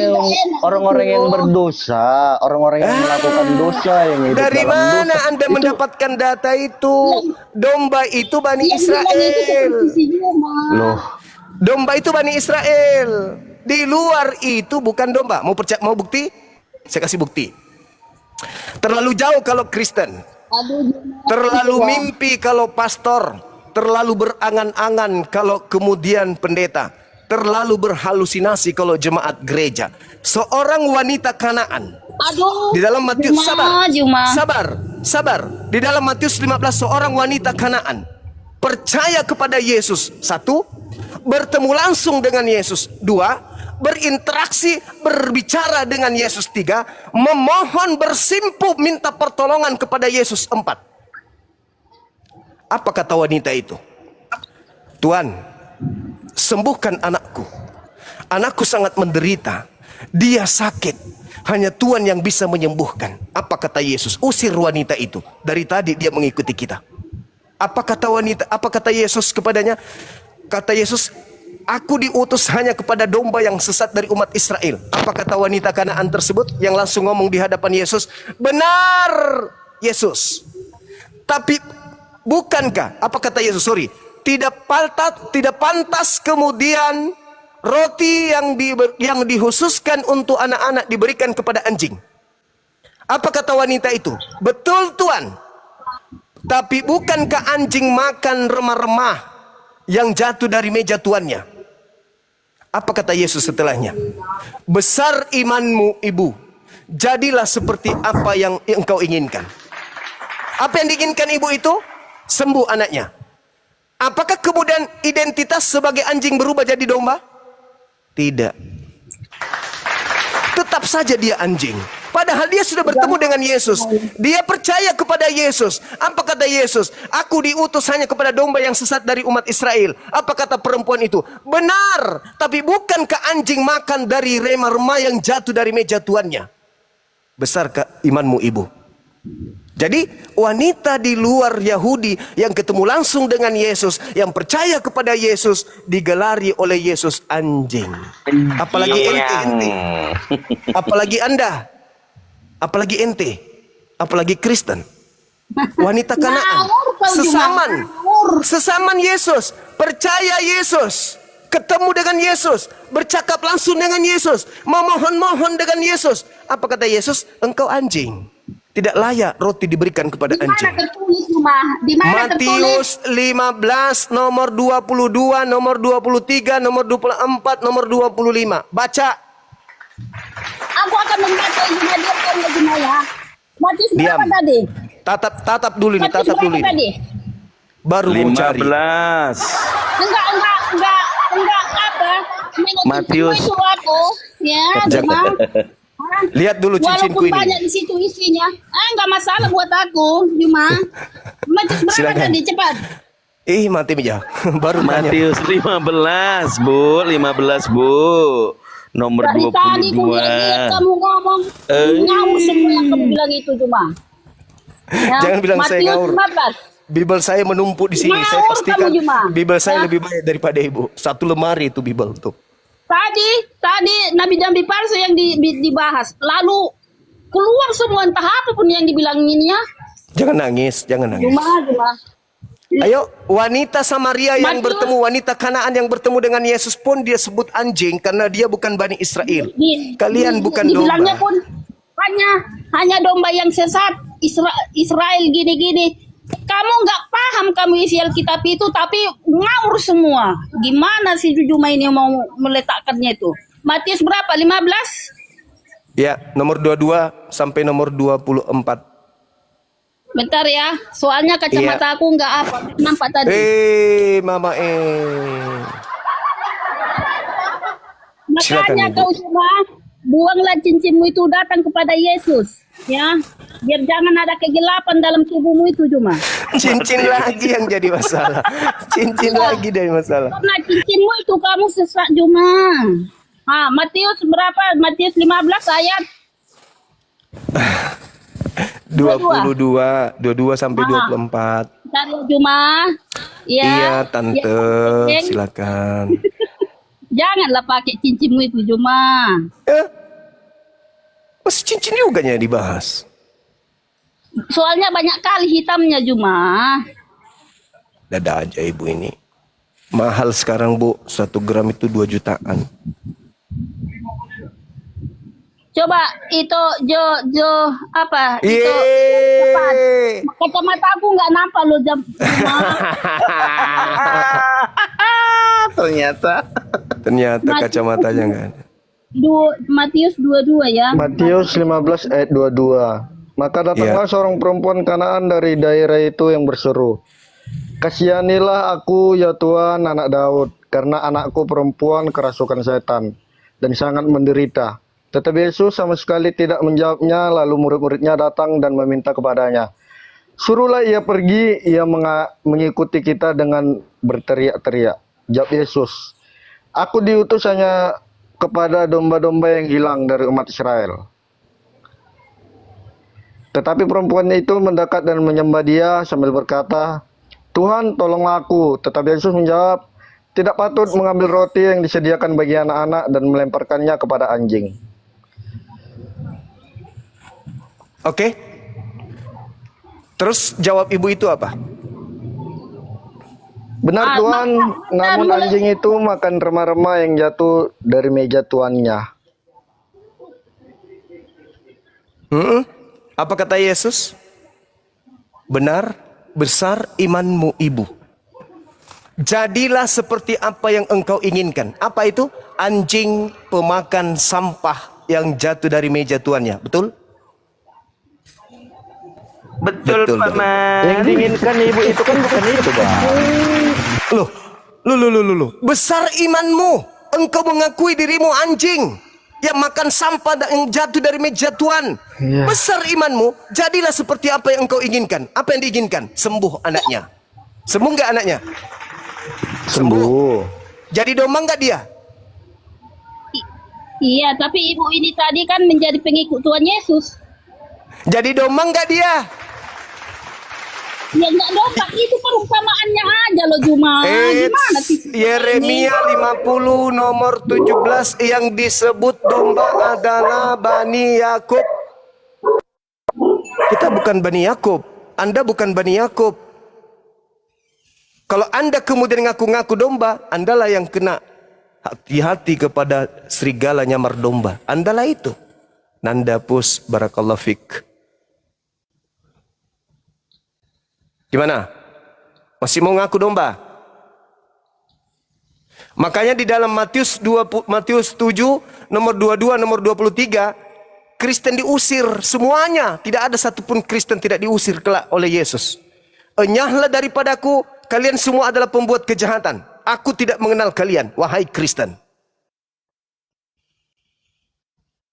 yang berdosa, orang-orang yang melakukan dosa yang hidup Dari dalam mana dosa. Anda mendapatkan data itu? Domba itu Bani yang bilang itu Israel. seperti si Juma. Loh, Domba itu Bani Israel. Di luar itu bukan domba. Mau percaya, mau bukti? Saya kasih bukti. Terlalu jauh kalau Kristen. Aduh, Juma. Terlalu mimpi kalau pastor, terlalu berangan-angan kalau kemudian pendeta, terlalu berhalusinasi kalau jemaat gereja. Seorang wanita Kanaan Aduh. di dalam Matius, Juma. sabar. Di dalam Matius 15 seorang wanita Kanaan percaya kepada Yesus. 1, bertemu langsung dengan Yesus. 2, berinteraksi, berbicara dengan Yesus. 3, memohon bersimpuh minta pertolongan kepada Yesus. 4. Apa kata wanita itu? Tuhan, sembuhkan anakku. Anakku sangat menderita. Dia sakit. Hanya Tuhan yang bisa menyembuhkan. Apa kata Yesus? Usir wanita itu. Dari tadi dia mengikuti kita. Apa kata wanita? Apa kata Yesus kepadanya? Kata Yesus, aku diutus hanya kepada domba yang sesat dari umat Israel. Apa kata wanita Kanaan tersebut yang langsung ngomong di hadapan Yesus? Benar, Yesus. Tapi bukankah, apa kata Yesus? Tidak pantas kemudian roti yang dihususkan untuk anak-anak diberikan kepada anjing. Apa kata wanita itu? Betul Tuhan. Tapi bukankah anjing makan remah-remah yang jatuh dari meja tuannya? Apa kata Yesus setelahnya? Besar imanmu ibu, jadilah seperti apa yang engkau inginkan. Apa yang diinginkan ibu itu? Sembuh anaknya. Apakah kemudian identitas sebagai anjing berubah jadi domba? Tidak. Tetap saja dia anjing. Padahal dia sudah bertemu dengan Yesus. Dia percaya kepada Yesus. Apa kata Yesus? Aku diutus hanya kepada domba yang sesat dari umat Israel. Apa kata perempuan itu? Benar. Tapi bukankah anjing makan dari remah-remah yang jatuh dari meja tuannya? Besarkah imanmu ibu? Jadi wanita di luar Yahudi yang ketemu langsung dengan Yesus, yang percaya kepada Yesus, digelari oleh Yesus anjing. Apalagi ente. Apalagi Anda. Apalagi ente. Apalagi Kristen. Wanita Kanaan. Sesaman Yesus. Percaya Yesus. Ketemu dengan Yesus. Bercakap langsung dengan Yesus. Memohon-mohon dengan Yesus. Apa kata Yesus? Engkau anjing. Tidak layak roti diberikan kepada Di mana anjing. tertulis, Juma? Di mana tertulis? Matius 15 nomor 22, nomor 23, nomor 24, nomor 25. Baca. Aku akan membaca Juma, diam ya Juma ya. Matius Diam. berapa tadi? Tatap dulu ini, Matius tatap dulu berapa ini. tadi? Baru mau cari. 15. Enggak apa. Mengikuti Matius. semua itu aku. Ya, Juma. Hah? Lihat dulu cincinku Walaupun ini. banyak di situ isinya, enggak masalah buat aku, Juma. Matius berapa Silakan. tadi? Cepat. Mati meja. Baru nanya. Matius 15, Bu. 15, Bu. Nomor Dari tadi aku 22. lihat kamu ngomong ngawur semua yang kamu bilang itu, Juma. Ya, Jangan bilang saya Matius ngawur. 15. Bibel saya menumpuk di sini. Saya Ngawur pastikan kamu, Juma. Bibel saya Ya. lebih banyak daripada ibu. Satu lemari itu Bibel tuh. Tadi nabi-nabi palsu yang dibahas. Lalu keluar semua entah apapun yang dibilangin ya. Jangan nangis, jangan nangis. Juma. Ayo, wanita Samaria yang Matius. bertemu, wanita Kanaan yang bertemu dengan Yesus pun dia sebut anjing karena dia bukan Bani Israel. Kalian bukan dibilangnya domba. pun hanya domba yang sesat Israel gini-gini. Kamu nggak paham kamu isi Alkitab itu, tapi ngawur semua. Gimana sih Juma ini mau meletakkannya itu? Matius berapa? 15? Ya, nomor 22 sampai nomor 24. Bentar ya, soalnya kacamata aku nggak apa. Nampak tadi. Mama Silakan, Makanya Ibu. kau semua buanglah cincinmu itu datang kepada Yesus, ya. Biar jangan ada kegelapan dalam tubuhmu itu, Juma. Cincin lagi yang jadi masalah. Cincin lagi dari masalah. Karena cincinmu itu kamu sesak, Juma. Matius berapa? Matius 15 ayat 22 sampai 24. Bentar ya Juma. Ya. Iya, Tante, Ya, silakan. janganlah pakai cincinmu itu Juma. Masih cincin juga nya dibahas. Soalnya banyak kali hitamnya Juma. Dada aja ibu ini. Mahal sekarang Bu, 1 gram itu 2 jutaan. Coba itu Jo apa? Itu cepat. Yeay. Kacamata aku nggak nampak loh Juma. Ternyata kacamatanya nggak ada. Matius 22 ya. Matius 15 ayat 22. Maka datanglah seorang perempuan Kanaan dari daerah itu yang berseru, "Kasihanilah aku ya Tuhan, anak Daud, karena anakku perempuan kerasukan setan dan sangat menderita." Tetapi Yesus sama sekali tidak menjawabnya. Lalu murid-muridnya datang dan meminta kepadanya, "Suruhlah ia pergi, ia mengikuti kita," dengan berteriak-teriak. Jawab Yesus, "Aku diutus hanya kepada domba-domba yang hilang dari umat Israel." Tetapi perempuan itu mendekat dan menyembah dia sambil berkata, "Tuhan, tolonglah aku." Tetapi Yesus menjawab, "Tidak patut mengambil roti yang disediakan bagi anak-anak dan melemparkannya kepada anjing." Oke. Terus jawab ibu itu apa? Benar Tuhan, namun anjing itu makan remah-remah yang jatuh dari meja tuannya. Apa kata Yesus? Benar, besar imanmu ibu. Jadilah seperti apa yang engkau inginkan. Apa itu? Anjing pemakan sampah yang jatuh dari meja tuannya. Betul? Betul, Betul, Pak betul. Man. Yang diinginkan ibu itu kan bukan itu, Bang. Loh. Besar imanmu. Engkau mengakui dirimu anjing yang makan sampah yang jatuh dari meja Tuhan. Iya. Besar imanmu. Jadilah seperti apa yang engkau inginkan. Apa yang diinginkan? Sembuh anaknya. Sembuh nggak anaknya? Sembuh. Jadi domba nggak dia? Iya, tapi ibu ini tadi kan menjadi pengikut Tuhan Yesus. Jadi domba nggak dia? Ya nggak domba, itu perumpamaannya aja loh Juma. Gimana sih? Yeremia 50 nomor 17 yang disebut domba adalah Bani Yakub. Kita bukan Bani Yakub. Anda bukan Bani Yakub. Kalau Anda kemudian ngaku-ngaku domba, Andalah yang kena hati-hati kepada serigala nyamar domba. Andalah itu. Nanda Pus Barakallahu Fik. Gimana? Masih mau ngaku domba? Makanya di dalam Matius 7 nomor 22 nomor 23 Kristen diusir semuanya. Tidak ada satupun Kristen tidak diusir kelak oleh Yesus. Enyahlah daripadaku, kalian semua adalah pembuat kejahatan. Aku tidak mengenal kalian, wahai Kristen.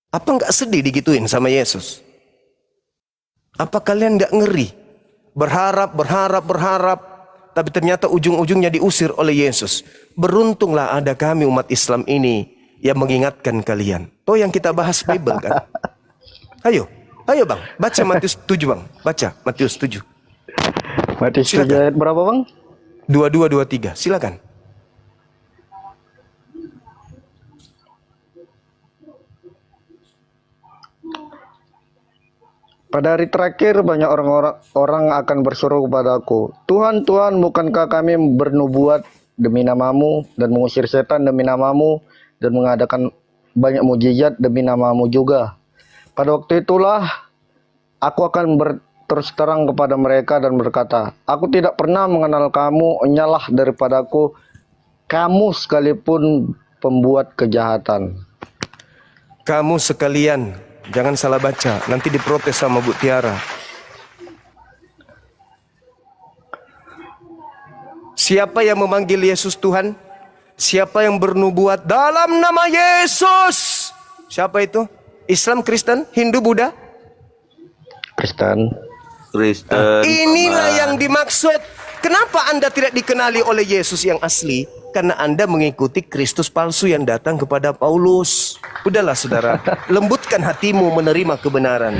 Apa enggak sedih digituin sama Yesus? Apa kalian enggak ngeri? Berharap, tapi ternyata ujung-ujungnya diusir oleh Yesus. Beruntunglah ada kami umat Islam ini yang mengingatkan kalian. Toh yang kita bahas Bible kan? Ayo Bang, baca Matius 7 Bang. Baca Matius 7. Matius 7 Silakan. ayat berapa, Bang? 22-23, silakan. Pada hari terakhir banyak orang akan berseru kepadaku, "Tuhan, Tuhan, bukankah kami bernubuat demi namamu dan mengusir setan demi namamu dan mengadakan banyak mujizat demi namamu juga?" Pada waktu itulah aku akan berterus terang kepada mereka dan berkata, "Aku tidak pernah mengenal kamu, enyalah daripadaku, kamu sekalipun pembuat kejahatan." Kamu sekalian, jangan salah baca, nanti diprotes sama Bu Tiara. Siapa yang memanggil Yesus Tuhan? Siapa yang bernubuat dalam nama Yesus? Siapa itu? Islam, Kristen, Hindu, Buddha? Kristen. Kristen. Inilah yang dimaksud. Kenapa Anda tidak dikenali oleh Yesus yang asli? Karena Anda mengikuti Kristus palsu yang datang kepada Paulus. Udahlah saudara, lembutkan hatimu menerima kebenaran.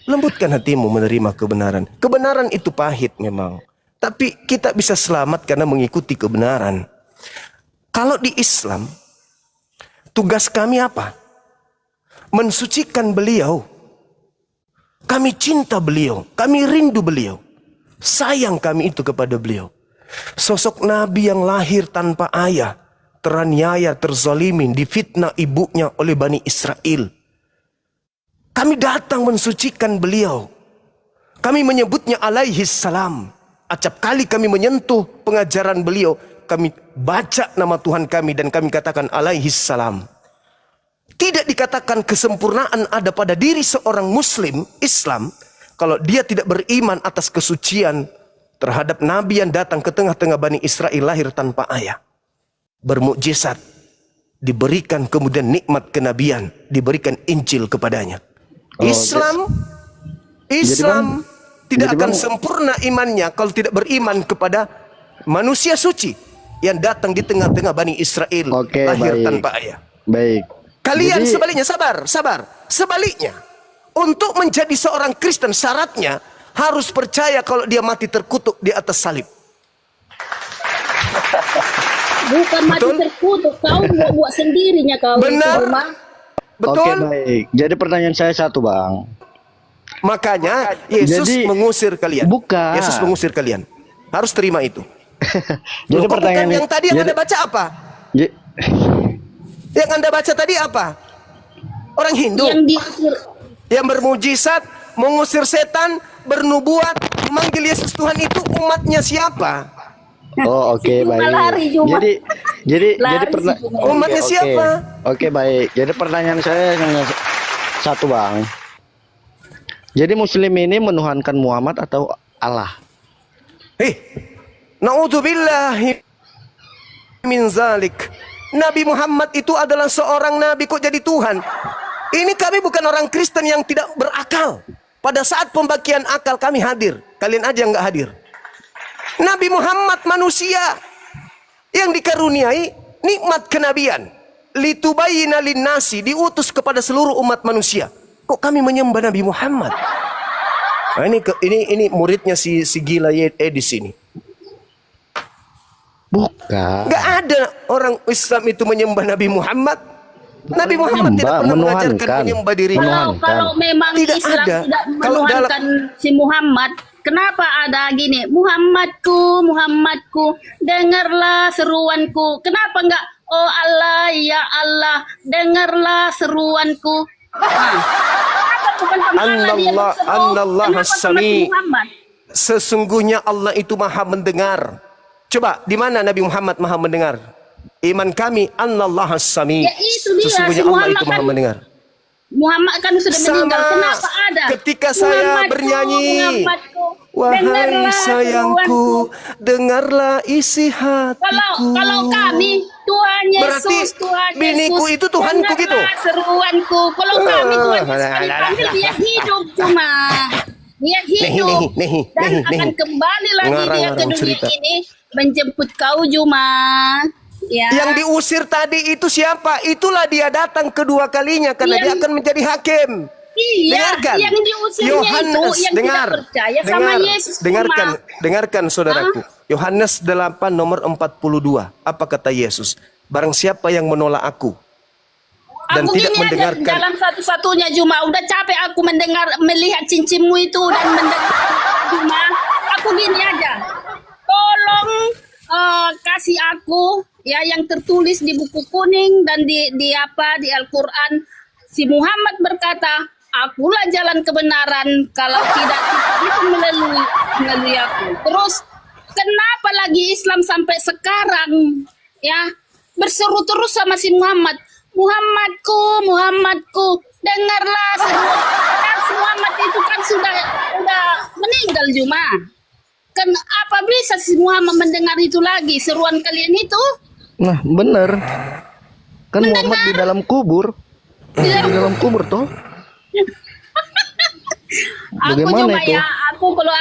Lembutkan hatimu menerima kebenaran. Kebenaran itu pahit memang. Tapi kita bisa selamat karena mengikuti kebenaran. Kalau di Islam, tugas kami apa? Mensucikan beliau. Kami cinta beliau, kami rindu beliau. Sayang kami itu kepada beliau. Sosok Nabi yang lahir tanpa ayah, teraniaya, terzalimin, difitnah ibunya oleh Bani Israel. Kami datang mensucikan beliau. Kami menyebutnya alaihi salam. Acap kali kami menyentuh pengajaran beliau, kami baca nama Tuhan kami dan kami katakan alaihi salam. Tidak dikatakan kesempurnaan ada pada diri seorang muslim Islam kalau dia tidak beriman atas kesucian terhadap Nabi yang datang ke tengah-tengah Bani Israel lahir tanpa ayah. Bermukjizat, diberikan kemudian nikmat kenabian, diberikan Injil kepadanya. Islam tidak akan sempurna imannya kalau tidak beriman kepada manusia suci yang datang di tengah-tengah Bani Israel lahir tanpa ayah. Baik. Kalian sebaliknya, sabar. Sebaliknya, untuk menjadi seorang Kristen syaratnya harus percaya kalau dia mati terkutuk di atas salib. Bukan mati terkutuk, kau buat sendirinya kau. Benar. Betul. Oke, baik. Jadi pertanyaan saya satu, Bang. Makanya Yesus mengusir kalian. Bukan. Yesus mengusir kalian. Harus terima itu. Jadi Loh, pertanyaan bukan yang tadi yang Anda baca apa? Yang Anda baca tadi apa? Orang Hindu. Yang diusir. Yang bermujizat, mengusir setan, bernubuat, memanggil Yesus Tuhan itu umatnya siapa? Oh, oke, baik. Jadi umatnya siapa? Oke, baik. Jadi pertanyaan saya hanya satu, Bang. Jadi Muslim ini menuhankan Muhammad atau Allah? Na'udzubillahi min zalik. Nabi Muhammad itu adalah seorang nabi kok jadi Tuhan. Ini kami bukan orang Kristen yang tidak berakal. Pada saat pembagian akal kami hadir. Kalian aja yang nggak hadir. Nabi Muhammad manusia yang dikaruniai nikmat kenabian. Litubayyina linnasi, diutus kepada seluruh umat manusia. Kok kami menyembah Nabi Muhammad? Nah, ini muridnya si gila Edis ini. Bukan. Gak ada orang Islam itu menyembah Nabi Muhammad. Nabi Muhammad tidak pernah mengajarkan menyembah dirinya. Kalau memang Tidak Islam ada. tidak Kalau menuhankan si Muhammad, kenapa ada gini? Muhammadku, dengarlah seruanku. Kenapa enggak? Oh Allah, ya Allah, dengarlah seruanku. Kenapa bukan sama Allah dia berseru? Annallah Kenapa sama as-sami. si Muhammad? Sesungguhnya Allah itu maha mendengar. Coba, di mana Nabi Muhammad maha mendengar? Iman kami, Annallah as-sami. Ya itu dia, Sesungguhnya si Allah Muhammad itu maha kan- mendengar. Muhammad kan sudah meninggal. Sama Kenapa ada? ketika saya bernyanyi, wahai dengarlah sayangku, seruanku. dengarlah isi hatiku. Kalau kami Tuhan Berarti Yesus, Tuhan biniku Yesus, itu Tuhanku dengarlah gitu? seruanku. Kalau kami Tuhan Yesus dipanggil, dia hidup cuma. Dia hidup dan akan kembali lagi dia ke Ngarang-ngarang dunia cerita. ini menjemput kau cuma. Ya. Yang diusir tadi itu siapa? Itulah dia datang kedua kalinya karena dia akan menjadi hakim. Iya, Dengarkan. yang diusirnya Yohanes, itu yang dengar, tidak percaya sama Yesus dengarkan, cuma. dengarkan saudaraku. Yohanes 8 nomor 42. Apa kata Yesus? Barang siapa yang menolak aku dan Aku tidak gini aja, mendengarkan. jalan satu-satunya Juma. Udah capek aku melihat cincinmu itu dan mendengar Juma. Aku gini aja. Tolong kasih aku ya yang tertulis di buku kuning dan di Al-Qur'an. Si Muhammad berkata, akulah jalan kebenaran, kalau tidak bisa melalui aku. Terus kenapa lagi Islam sampai sekarang ya berseru terus sama si Muhammad, Muhammadku, dengarlah seruan. Si Muhammad itu kan sudah meninggal Juma. Kan apa bisa si Muhammad mendengar itu lagi seruan kalian itu? Nah, bener. Kan Muhammad di dalam kubur. Di dalam kubur toh. Aku Bagaimana cuma itu? ya, aku kalau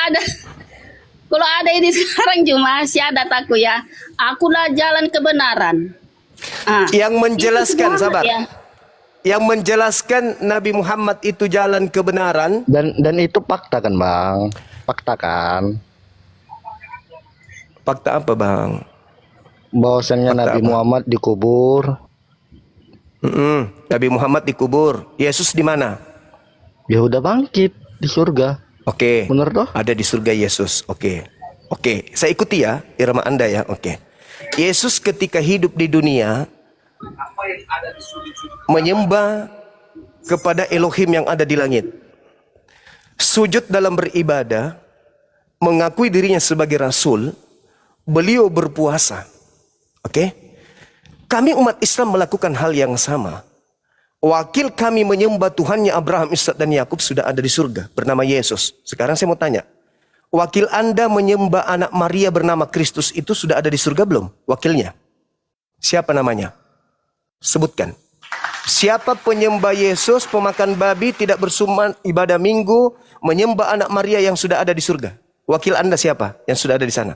ada ini sekarang cuma syahadat aku ya. Akulah jalan kebenaran. Yang menjelaskan, itu si Muhammad, sabar. ya. Yang menjelaskan Nabi Muhammad itu jalan kebenaran. Dan itu fakta kan, Bang? Fakta kan? Fakta apa, Bang? Bahwasannya Fakta Nabi apa? Muhammad dikubur, Nabi Muhammad dikubur. Yesus di mana? ya udah bangkit di surga. Oke. Bener toh? Ada di surga Yesus. Oke. Oke, saya ikuti ya irama Anda ya. Oke. Yesus ketika hidup di dunia menyembah kepada Elohim yang ada di langit. Sujud dalam beribadah, mengakui dirinya sebagai rasul, beliau berpuasa. Oke? Kami umat Islam melakukan hal yang sama. Wakil kami menyembah Tuhannya Abraham, Ishak dan Yakub sudah ada di surga bernama Yesus. Sekarang saya mau tanya, wakil Anda menyembah anak Maria bernama Kristus itu sudah ada di surga belum? Wakilnya. Siapa namanya? Sebutkan. Siapa penyembah Yesus, pemakan babi, tidak bersuman, ibadah minggu, menyembah anak Maria yang sudah ada di surga? Wakil Anda siapa yang sudah ada di sana?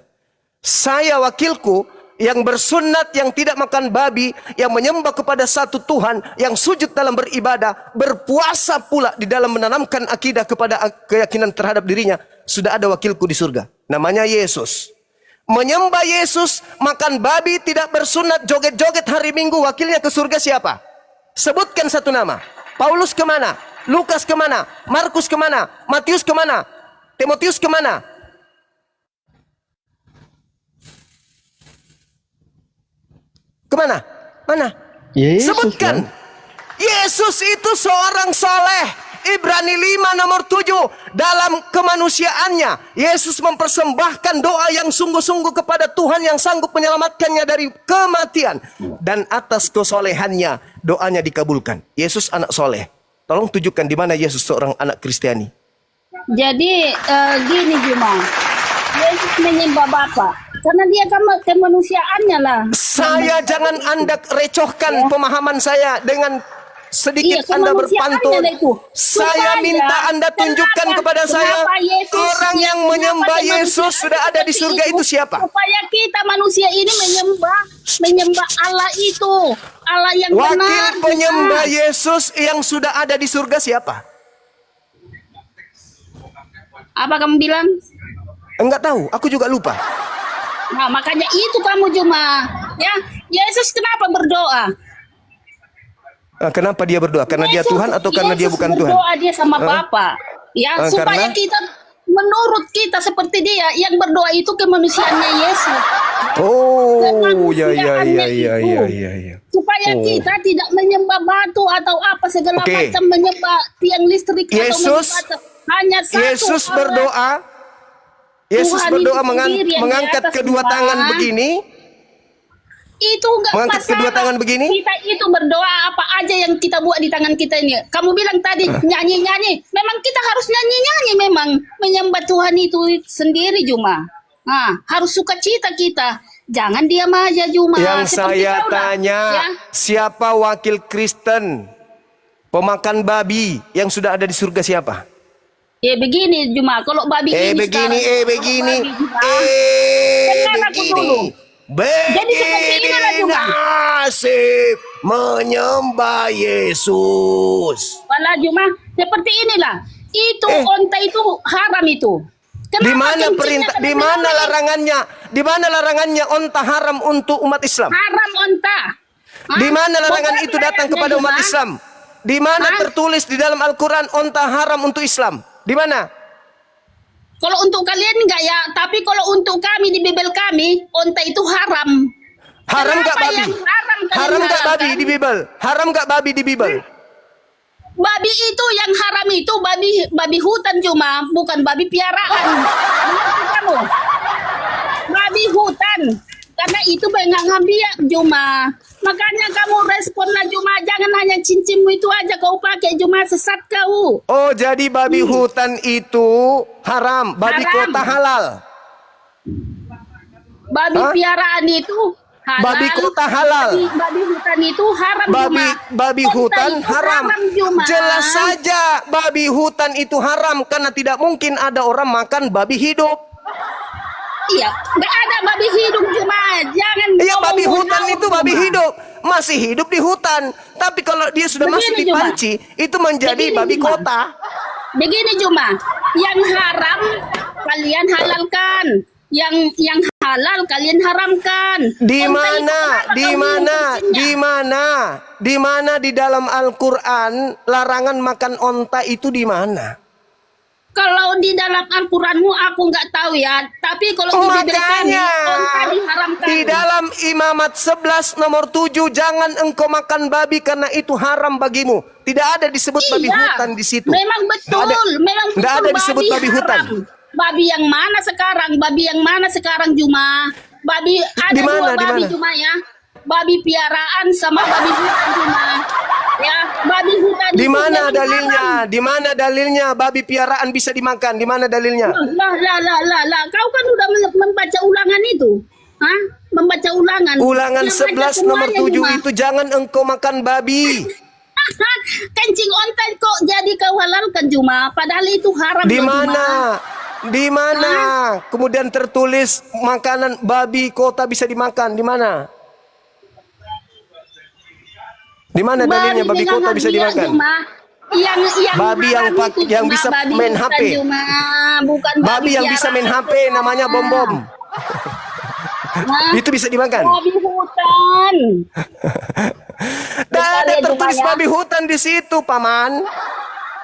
Saya wakilku yang bersunat, yang tidak makan babi, yang menyembah kepada satu Tuhan, yang sujud dalam beribadah, berpuasa pula di dalam menanamkan akidah kepada keyakinan terhadap dirinya. Sudah ada wakilku di surga. Namanya Yesus. Menyembah Yesus, makan babi, tidak bersunat, joget-joget hari Minggu, wakilnya ke surga siapa? Sebutkan satu nama. Paulus kemana? Lukas kemana? Markus kemana? Matius kemana? Timotius kemana? Kemana? Mana? Yesus, Sebutkan. kan? Yesus itu seorang soleh. Ibrani 5 nomor 7. Dalam kemanusiaannya, Yesus mempersembahkan doa yang sungguh-sungguh kepada Tuhan yang sanggup menyelamatkannya dari kematian. Dan atas kesolehannya, doanya dikabulkan. Yesus anak soleh. Tolong tunjukkan di mana Yesus seorang anak Kristiani. Jadi gini Juma, Yesus menyembah Bapa karena dia kemanusiaannya lah. Saya jangan Anda recohkan pemahaman saya dengan sedikit Iya, Anda kemanusiaannya berpantun. lah itu. Saya Supaya, minta Anda tunjukkan kepada saya Yesus, orang yang menyembah Yesus sudah ada di surga itu siapa? Supaya kita manusia ini menyembah Allah itu, Allah yang Wakil benar. penyembah Yesus yang sudah ada di surga siapa? Apa kamu bilang? Enggak tahu, aku juga lupa. Nah, makanya itu kamu Juma. Ya, Yesus kenapa berdoa? Kenapa dia berdoa? Karena dia Tuhan atau karena dia bukan Tuhan? Berdoa dia sama Bapa. Ya, supaya karena? kita menurut kita seperti dia yang berdoa itu kemanusiaannya Yesus. Oh, ya. Supaya kita tidak menyembah batu atau apa segala Oke. macam, menyembah tiang listrik Yesus- atau menyembah hanya satu Yesus Allah. berdoa. Yesus Tuhan berdoa itu sendiri yang di mengangkat atas kedua semua. tangan begini. Itu enggak Mengangkat masalah. kedua tangan begini? Kita itu berdoa apa aja yang kita buat di tangan kita ini. Kamu bilang tadi nyanyi-nyanyi. Memang kita harus nyanyi-nyanyi memang. Menyembah Tuhan itu sendiri Juma. Nah, harus sukacita kita. Jangan diam aja Juma. Yang Seperti saya kau lah. tanya, Ya. siapa wakil Kristen pemakan babi yang sudah ada di surga siapa? Begini Juma, kalau babi ini Begini, sekarang, begini, kalau babi, dengar aku dulu. Jadi seperti inilah Begini juga. nasib menyembah Yesus. Wala Juma, seperti inilah. Itu onta itu haram itu. Kenapa Di mana kencingnya perintah? kena Di mana menyembah? larangannya? Di mana larangannya onta haram untuk umat Islam? Haram onta. Hah? Di mana larangan Pokoknya itu datang ayatnya, kepada umat Juma. Islam? Di mana Hah? tertulis di dalam Al-Quran onta haram untuk Islam? Di mana? Kalau untuk kalian enggak ya, tapi kalau untuk kami di Bible kami, onta itu haram. Haram Kenapa gak babi? yang haram kalian Haram gak babi haramkan? di Bible? Haram gak babi di Bible? Babi itu yang haram itu babi hutan cuma, bukan babi piaraan. Mengerti kamu? Babi hutan. Karena itu bengang hambiak Juma. Makanya kamu responlah Juma, jangan hanya cincinmu itu aja kau pakai Juma, sesat kau. Oh, jadi babi hutan itu haram, babi Haram. kota halal. Babi Hah? piaraan itu halal. Babi kota halal. Babi hutan itu haram Juma. Babi Onta hutan itu haram. Juma. Jelas saja babi hutan itu haram karena tidak mungkin ada orang makan babi hidup. Iya, nggak ada babi hidup Juma. Jangan. Iya, kau babi mau hutan jauh, itu babi Juma. hidup, masih hidup di hutan. Tapi kalau dia sudah masuk Begini, di Juma. panci, itu menjadi Begini, babi Juma. kota. Begini Juma, yang haram kalian halalkan, yang halal kalian haramkan. Di Onta itu mana? kenapa Di kau minum mana? kencingnya? Di mana? Di mana di dalam Al-Qur'an larangan makan onta itu di mana? Kalau di dalam Al-Quranmu aku nggak tahu ya. Tapi kalau di Bible kami, Makanya onta diharamkan. di dalam Imamat 11 nomor 7, jangan engkau makan babi karena itu haram bagimu. Tidak ada disebut babi hutan di situ. Memang betul, Nggak ada- memang betul. nggak ada disebut babi hutan. haram. Babi yang mana sekarang? Babi yang mana sekarang Juma? Babi ada Di mana, dua di babi mana? Juma ya. Babi piaraan sama babi hutan Juma. Ya, babi hutan Di itu mana memang dalilnya? haram. Di mana dalilnya babi piaraan bisa dimakan? Di mana dalilnya? Lah. Kau kan udah membaca ulangan itu. Hah? Membaca ulangan. Ulangan Ya, baca 11 nomor semuanya, 7 Juma. itu jangan engkau makan babi. Kencing onta kok jadi kau halalkan Juma, padahal itu haram Di loh, Juma. mana? Di mana? Kemudian tertulis makanan babi kota bisa dimakan. Di mana? Di mana dalilnya babi dengan kota bisa hadiah, dimakan? Juma. Yang Babi yang haram itu, yang Juma, bisa babi main hutan, HP. Juma. Bukan Babi yang bisa main piaraan. HP namanya bom-bom. Hah? Itu bisa dimakan. Babi hutan. Tidak ada Sekali, tertulis Juma, ya. babi hutan di situ, Paman.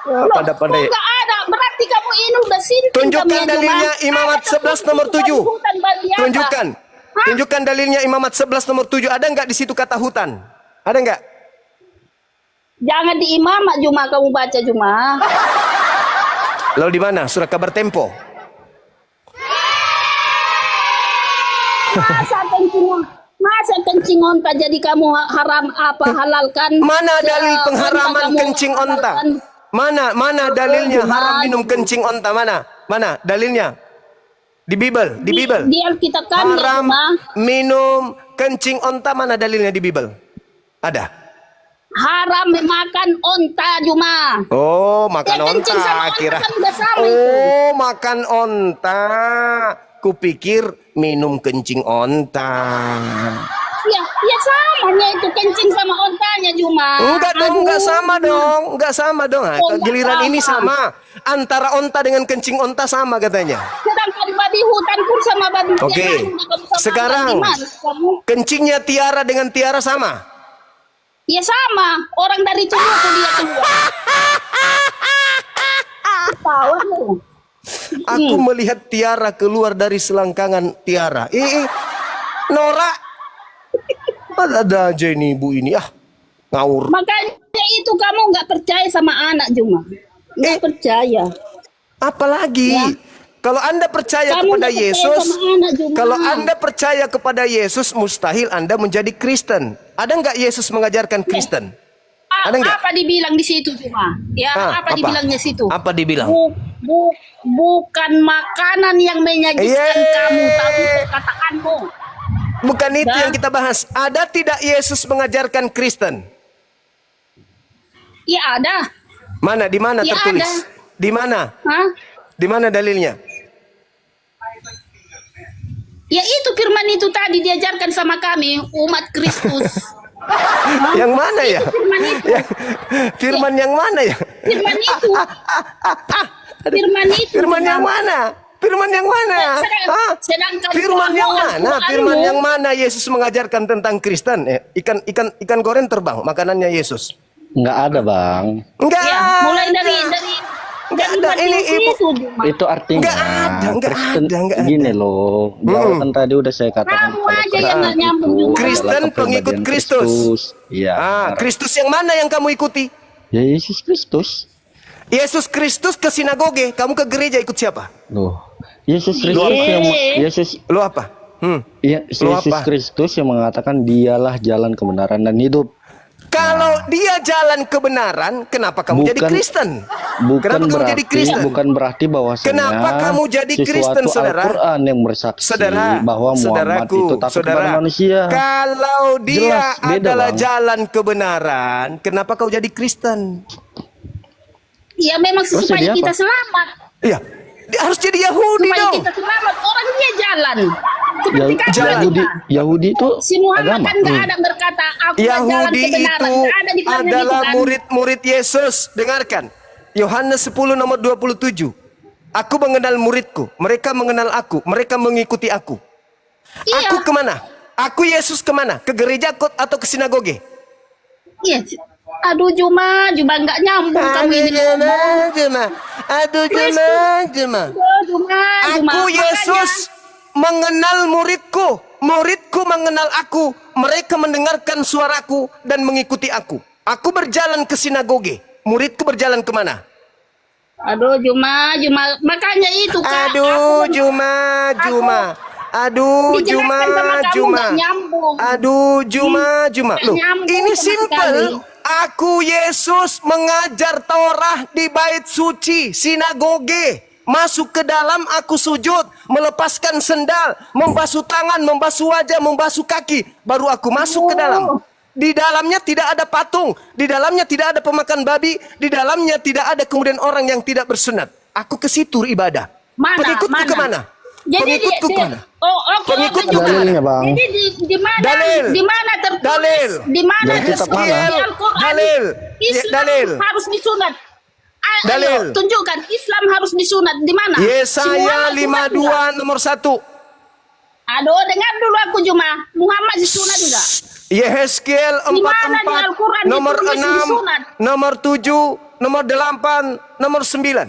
Loh, Pada-pada. kok nggak ada? Berarti kamu ini udah sinting Tunjukkan kamu ya, Juma. dalilnya Imamat Ada 11 nomor babi 7. hutan, babi apa? Tunjukkan. Hah? Tunjukkan dalilnya Imamat 11 nomor 7. Ada nggak di situ kata hutan? Ada nggak? Jangan di imamat Juma kamu baca Juma. Lalu di mana? Surat kabar Tempo. Masa kencing onta jadi kamu haram apa halalkan? Mana dalil Onta pengharaman kamu kencing onta? halalkan. Mana dalilnya Juma. haram minum kencing onta? Mana dalilnya? Di Bible, di Bible. Di Alkitab kami Haram Juma. minum kencing onta, mana dalilnya di Bible? Ada. Haram makan onta Juma. Oh, makan Ya, kencing sama onta onta kira. kan udah sama itu. Oh, makan onta. Kupikir minum kencing onta. Ya samanya itu kencing sama ontanya Juma. Enggak dong, Aduh. enggak sama dong. Ah, Oh, enggak giliran ini sama. sama. Antara onta dengan kencing onta sama katanya. Sedangkan babi hutan pun sama babi Oke. piaraan, udah kamu sama Sekarang gimana kamu? kencingnya Tiara dengan Tiara sama. Ya sama, orang dari tubuhku dia keluar. Tahu lu. Aku melihat Tiara keluar dari selangkangan Tiara. Nora. Ada aja ini ibu ini. Ngawur. Makanya itu kamu nggak percaya sama anak Juma. Nggak percaya. Apalagi Ya. kalau Anda percaya Kamu kepada nggak percaya Yesus, sama anak Juma. kalau Anda percaya kepada Yesus, mustahil Anda menjadi Kristen. Ada nggak Yesus mengajarkan Kristen? Ada nggak? Apa dibilang di situ Juma? Ya, apa dibilangnya situ? Apa dibilang? Bukan makanan yang menyajikan Yeay. kamu, tapi perkataanmu. Bukan itu Nah. yang kita bahas. Ada tidak Yesus mengajarkan Kristen? Ya ada. Mana? Di mana Ya, tertulis? ada. Di mana? Hah? Di mana dalilnya? Ya itu firman itu tadi diajarkan sama kami umat Kristus. Yang mana ya? Firman itu. Firman yang mana ya? Firman itu. Firman itu. Firman yang mana? Firman yang mana? Hah? Sedangkan Firman yang dalam mana? Al-Quranmu, Firman yang mana Yesus mengajarkan tentang Kristen? Ikan goreng terbang, makanannya Yesus. Nggak ada, Bang. Enggak. Ya, mulai dari Nggak ada. Ini ibu. itu Juma. Itu artinya Nggak ada, nggak Kristen ada, nggak ada. gini loh. Di awal kan tadi udah saya katakan Kamu kalau aja yang Quran nggak nyambung itu juga. adalah Kristen pengikut kepribadian Kristus. Iya. benar. Kristus yang mana yang kamu ikuti? Ya Yesus Kristus. Yesus Kristus ke sinagoge, kamu ke gereja ikut siapa? Loh. Yesus Kristus yang Yesus Lo apa? ya, Lu Yesus apa? Kristus yang mengatakan dialah jalan kebenaran dan hidup. Kalau dia jalan kebenaran, kenapa kamu jadi Kristen? Kenapa kamu jadi Kristen? Bukan berarti bahwasanya Kenapa kamu jadi Kristen, sesuatu saudara? Al-Quran yang bersaksi Saudara, bahwa Muhammad saudaraku, itu takut saudara, kepada manusia. kalau dia Jelas, beda, adalah Bang. jalan kebenaran, kenapa kau jadi Kristen? Ya memang Terus supaya jadi kita apa? selamat. Iya, dia harus jadi Yahudi Supaya dong. kita selamat. Orang dia jalan. Seperti kata Yahudi, kita. Yahudi itu Si Muhammad agama. kan nggak ada berkata aku jalan Yahudi kebenaran. itu Nggak ada dibilangnya gitu adalah kan. murid-murid Yesus. Dengarkan. Yohanes 10 nomor 27. Aku mengenal muridku, mereka mengenal aku, mereka mengikuti aku. Iya. Aku kemana? Aku Yesus kemana? Ke gereja atau ke sinagoge? Iya. Aduh Juma nggak nyambung kamu ini. Aduh Kristus. Juma. Aduh, Juma. Aku Yesus mengenal muridku. Muridku mengenal aku. Mereka mendengarkan suaraku dan mengikuti aku. Aku berjalan ke sinagoge. Muridku berjalan kemana? Aduh Juma. Makanya itu Kak. Aduh Juma. Aduh Dijelaskan sama kamu Juma. nggak nyambung. Aduh Juma. Nggak nyambung Ini sama simple. sekali. Aku Yesus mengajar Torah di bait suci sinagoge. Masuk ke dalam, aku sujud, melepaskan sendal, membasuh tangan, membasuh wajah, membasuh kaki. Baru aku masuk ke dalam. Di dalamnya tidak ada patung, di dalamnya tidak ada pemakan babi, di dalamnya tidak ada kemudian orang yang tidak bersunat. Aku ke situ ibadah. Pengikutku kemana? Pengikutku kemana? Pengikutku Dalilnya, Bang. Jadi di mana? Dalil. Di mana tertulis? Dalil. Di mana Dari kitab tertulis mana? di Al-Quran? Dalil. Islam Dalil. harus disunat. Dalil. Ayo, tunjukkan Islam harus disunat di mana? Yesaya Si Muhammad sunat 52 nomor 1. enggak? Aduh, dengar dulu aku Juma. Muhammad disunat enggak? Yehezkiel Di mana di 44 Al-Quran nomor ditulis 6, disunat? nomor 7, nomor 8, nomor 9.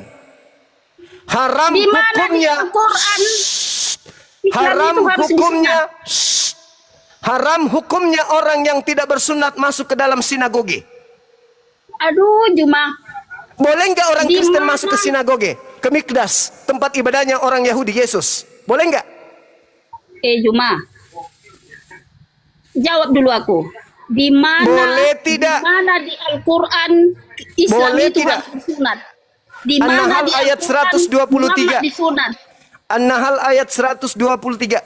Haram Di mana di hukumnya. Al-Quran? Islam Haram itu harus hukumnya. disunat. Haram hukumnya orang yang tidak bersunat masuk ke dalam sinagoge. Aduh, Juma. Boleh nggak orang Di Kristen mana? masuk ke sinagoge? Ke Mikdas, tempat ibadahnya orang Yahudi Yesus. Boleh nggak? Juma. Jawab dulu aku. Di mana? Boleh tidak? Di mana di Al-Quran Islam Boleh itu tidak? harus disunat? Di mana An-Nahl di ayat Al-Quran 123. Muhammad disunat? An-Nahl ayat 123.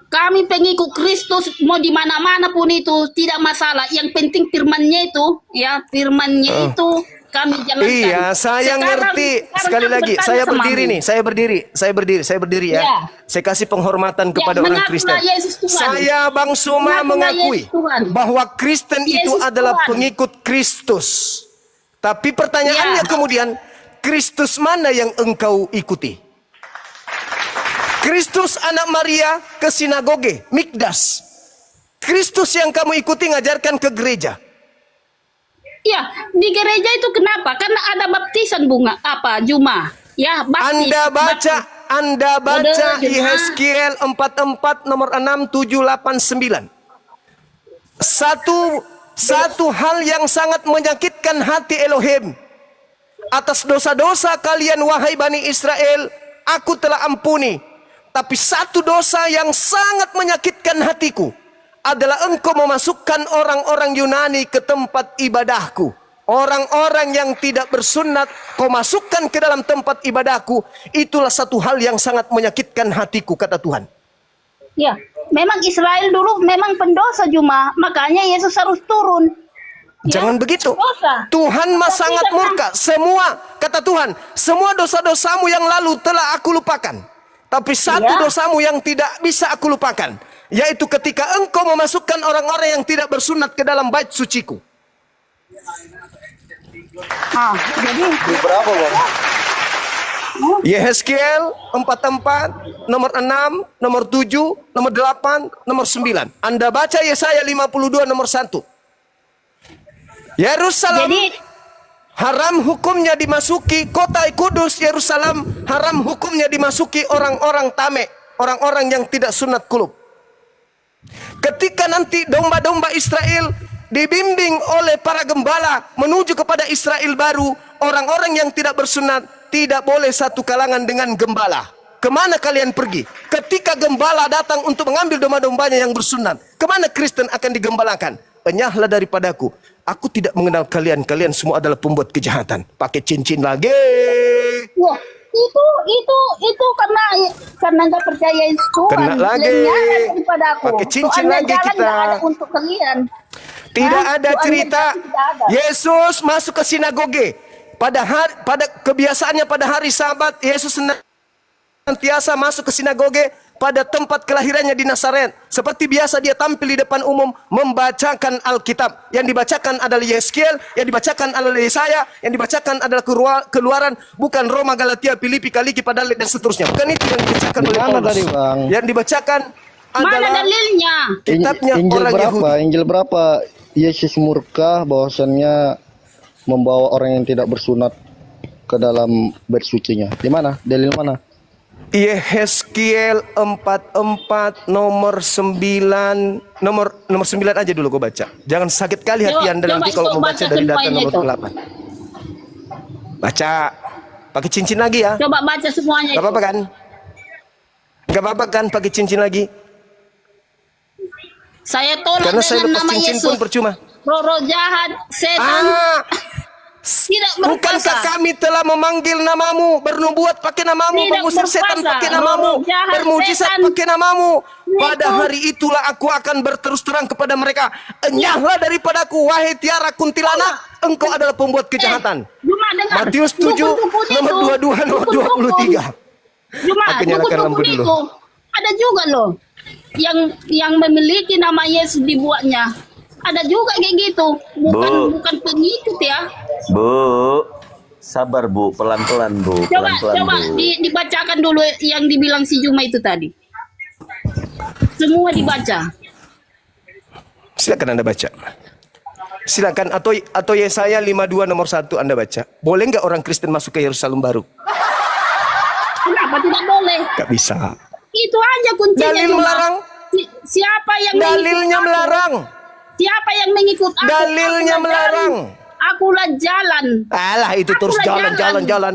Kami pengikut Kristus mau di mana-mana pun itu tidak masalah. Yang penting firman-Nya itu, ya firman-Nya itu kami jalankan. Iya, saya ngerti. Sekali aku lagi, bertanya saya sama berdiri kamu. nih, saya berdiri ya. Ya. Saya kasih penghormatan kepada orang mengakulah Kristen. Yesus Tuhan. Saya Bang Suma Mengakulah mengakui Yesus Tuhan. bahwa Kristen itu Yesus adalah Tuhan. pengikut Kristus. Tapi pertanyaannya Ya. kemudian, Kristus mana yang engkau ikuti? Kristus anak Maria ke sinagoge, Mikdas. Kristus yang kamu ikuti ngajarkan ke gereja. Ya, di gereja itu kenapa? Karena ada baptisan Juma. Ya, baptis. Anda baca Udah, Juma. Yehezkiel 44 nomor 6, 7, 8, 9. Satu hal yang sangat menyakitkan hati Elohim. Atas dosa-dosa kalian wahai Bani Israel, aku telah ampuni. Tapi satu dosa yang sangat menyakitkan hatiku adalah engkau memasukkan orang-orang Yunani ke tempat ibadahku. Orang-orang yang tidak bersunat kau masukkan ke dalam tempat ibadahku. Itulah satu hal yang sangat menyakitkan hatiku, kata Tuhan. Ya, memang Israel dulu memang pendosa Juma. Makanya Yesus harus turun. Ya, Jangan begitu. dosa. Tuhan sangat karena- murka. Semua, kata Tuhan, semua dosa-dosamu yang lalu telah aku lupakan. Tapi satu Ya. dosamu yang tidak bisa aku lupakan, yaitu ketika engkau memasukkan orang-orang yang tidak bersunat ke dalam bait suciku. Jadi Berapa, Bang? Yehezkiel 44, nomor 6, nomor 7, nomor 8, nomor 9. Anda baca Yesaya 52 nomor 1. Yerusalem jadi haram hukumnya dimasuki, kota kudus Yerusalem haram hukumnya dimasuki orang-orang tamek, orang-orang yang tidak sunat kulub. Ketika nanti domba-domba Israel dibimbing oleh para gembala menuju kepada Israel baru, orang-orang yang tidak bersunat tidak boleh satu kalangan dengan gembala. Kemana kalian pergi? Ketika gembala datang untuk mengambil domba-dombanya yang bersunat, kemana Kristen akan digembalakan? Enyahlah daripadaku. Aku tidak mengenal kalian. Kalian semua adalah pembuat kejahatan. Pakai cincin lagi. ya, itu karena nggak percaya Tuhan. Kena lagi. Lenyapkan daripada aku. Pakai cincin Soalnya lagi jalan kita. nggak ada untuk kalian. Tidak Hah? ada Soalnya cerita jalan tidak ada. Yesus masuk ke sinagoge. Pada kebiasaannya pada hari Sabat, Yesus senantiasa masuk ke sinagoge pada tempat kelahirannya di Nazaret. Seperti biasa dia tampil di depan umum membacakan Alkitab. Yang dibacakan adalah Yeskiel, yang dibacakan adalah Yesaya, yang dibacakan adalah Keluaran, bukan Roma, Galatia, Filipi, Kaliki, Padalit dan seterusnya. Bukan itu yang dibacakan oleh Mana Paulus. tadi, Bang? Yang dibacakan Mana adalah dalilnya? kitabnya Injil orang berapa? Yahudi. Injil berapa? Yesus murka bahwasannya membawa orang yang tidak bersunat ke dalam bait sucinya. Di mana? Dalil mana? Yeskiel 44 nomor 9 nomor 9 aja dulu gue baca. Jangan sakit kali hati Coba- Anda nanti coba kalau itu mau baca baca dari data semuanya nomor itu. 8. Baca. Pakai cincin lagi ya. Coba baca semuanya Gak itu. apa-apa kan? Gak apa-apa kan pakai cincin lagi? Saya tolak Karena saya dengan lepas nama cincin Yesus. pun percuma. Roh jahat, setan, Ah, tidak bukankah berkuasa. kami telah memanggil namamu, bernubuat pakai namamu, Tidak mengusir setan berkuasa. pakai namamu, Roh jahat, bermujizat setan. pakai namamu. Pada Itu. hari itulah aku akan berterus terang kepada mereka. Enyahlah daripadaku, wahai tiara kuntilanak, engkau adalah pembuat kejahatan. Cuma dengar. Matius 7, Dukun-dukun nomor itu. 22, nomor Dukun-dukun. 23. Cuma Aku nyalakan lampu dukun-dukun dulu. itu ada juga loh yang memiliki nama Yesus dibuatnya. Ada juga kayak gitu. Bukan pengikut ya. Bu, sabar Bu, pelan-pelan Bu, Coba pelan-pelan Bu. dibacakan dulu yang dibilang si Juma itu tadi. Semua dibaca. Silakan Anda baca. Silakan atau Yesaya 52 nomor 1 Anda baca. Boleh nggak orang Kristen masuk ke Yerusalem baru? Kenapa tidak boleh? Nggak bisa. Itu aja kuncinya. Dalil Juma. melarang. Siapa yang Dalilnya mengikut aku? melarang. Siapa yang mengikut aku? Dalilnya Akulah melarang. jalan. Akulah jalan. Alah itu terus Akulah jalan.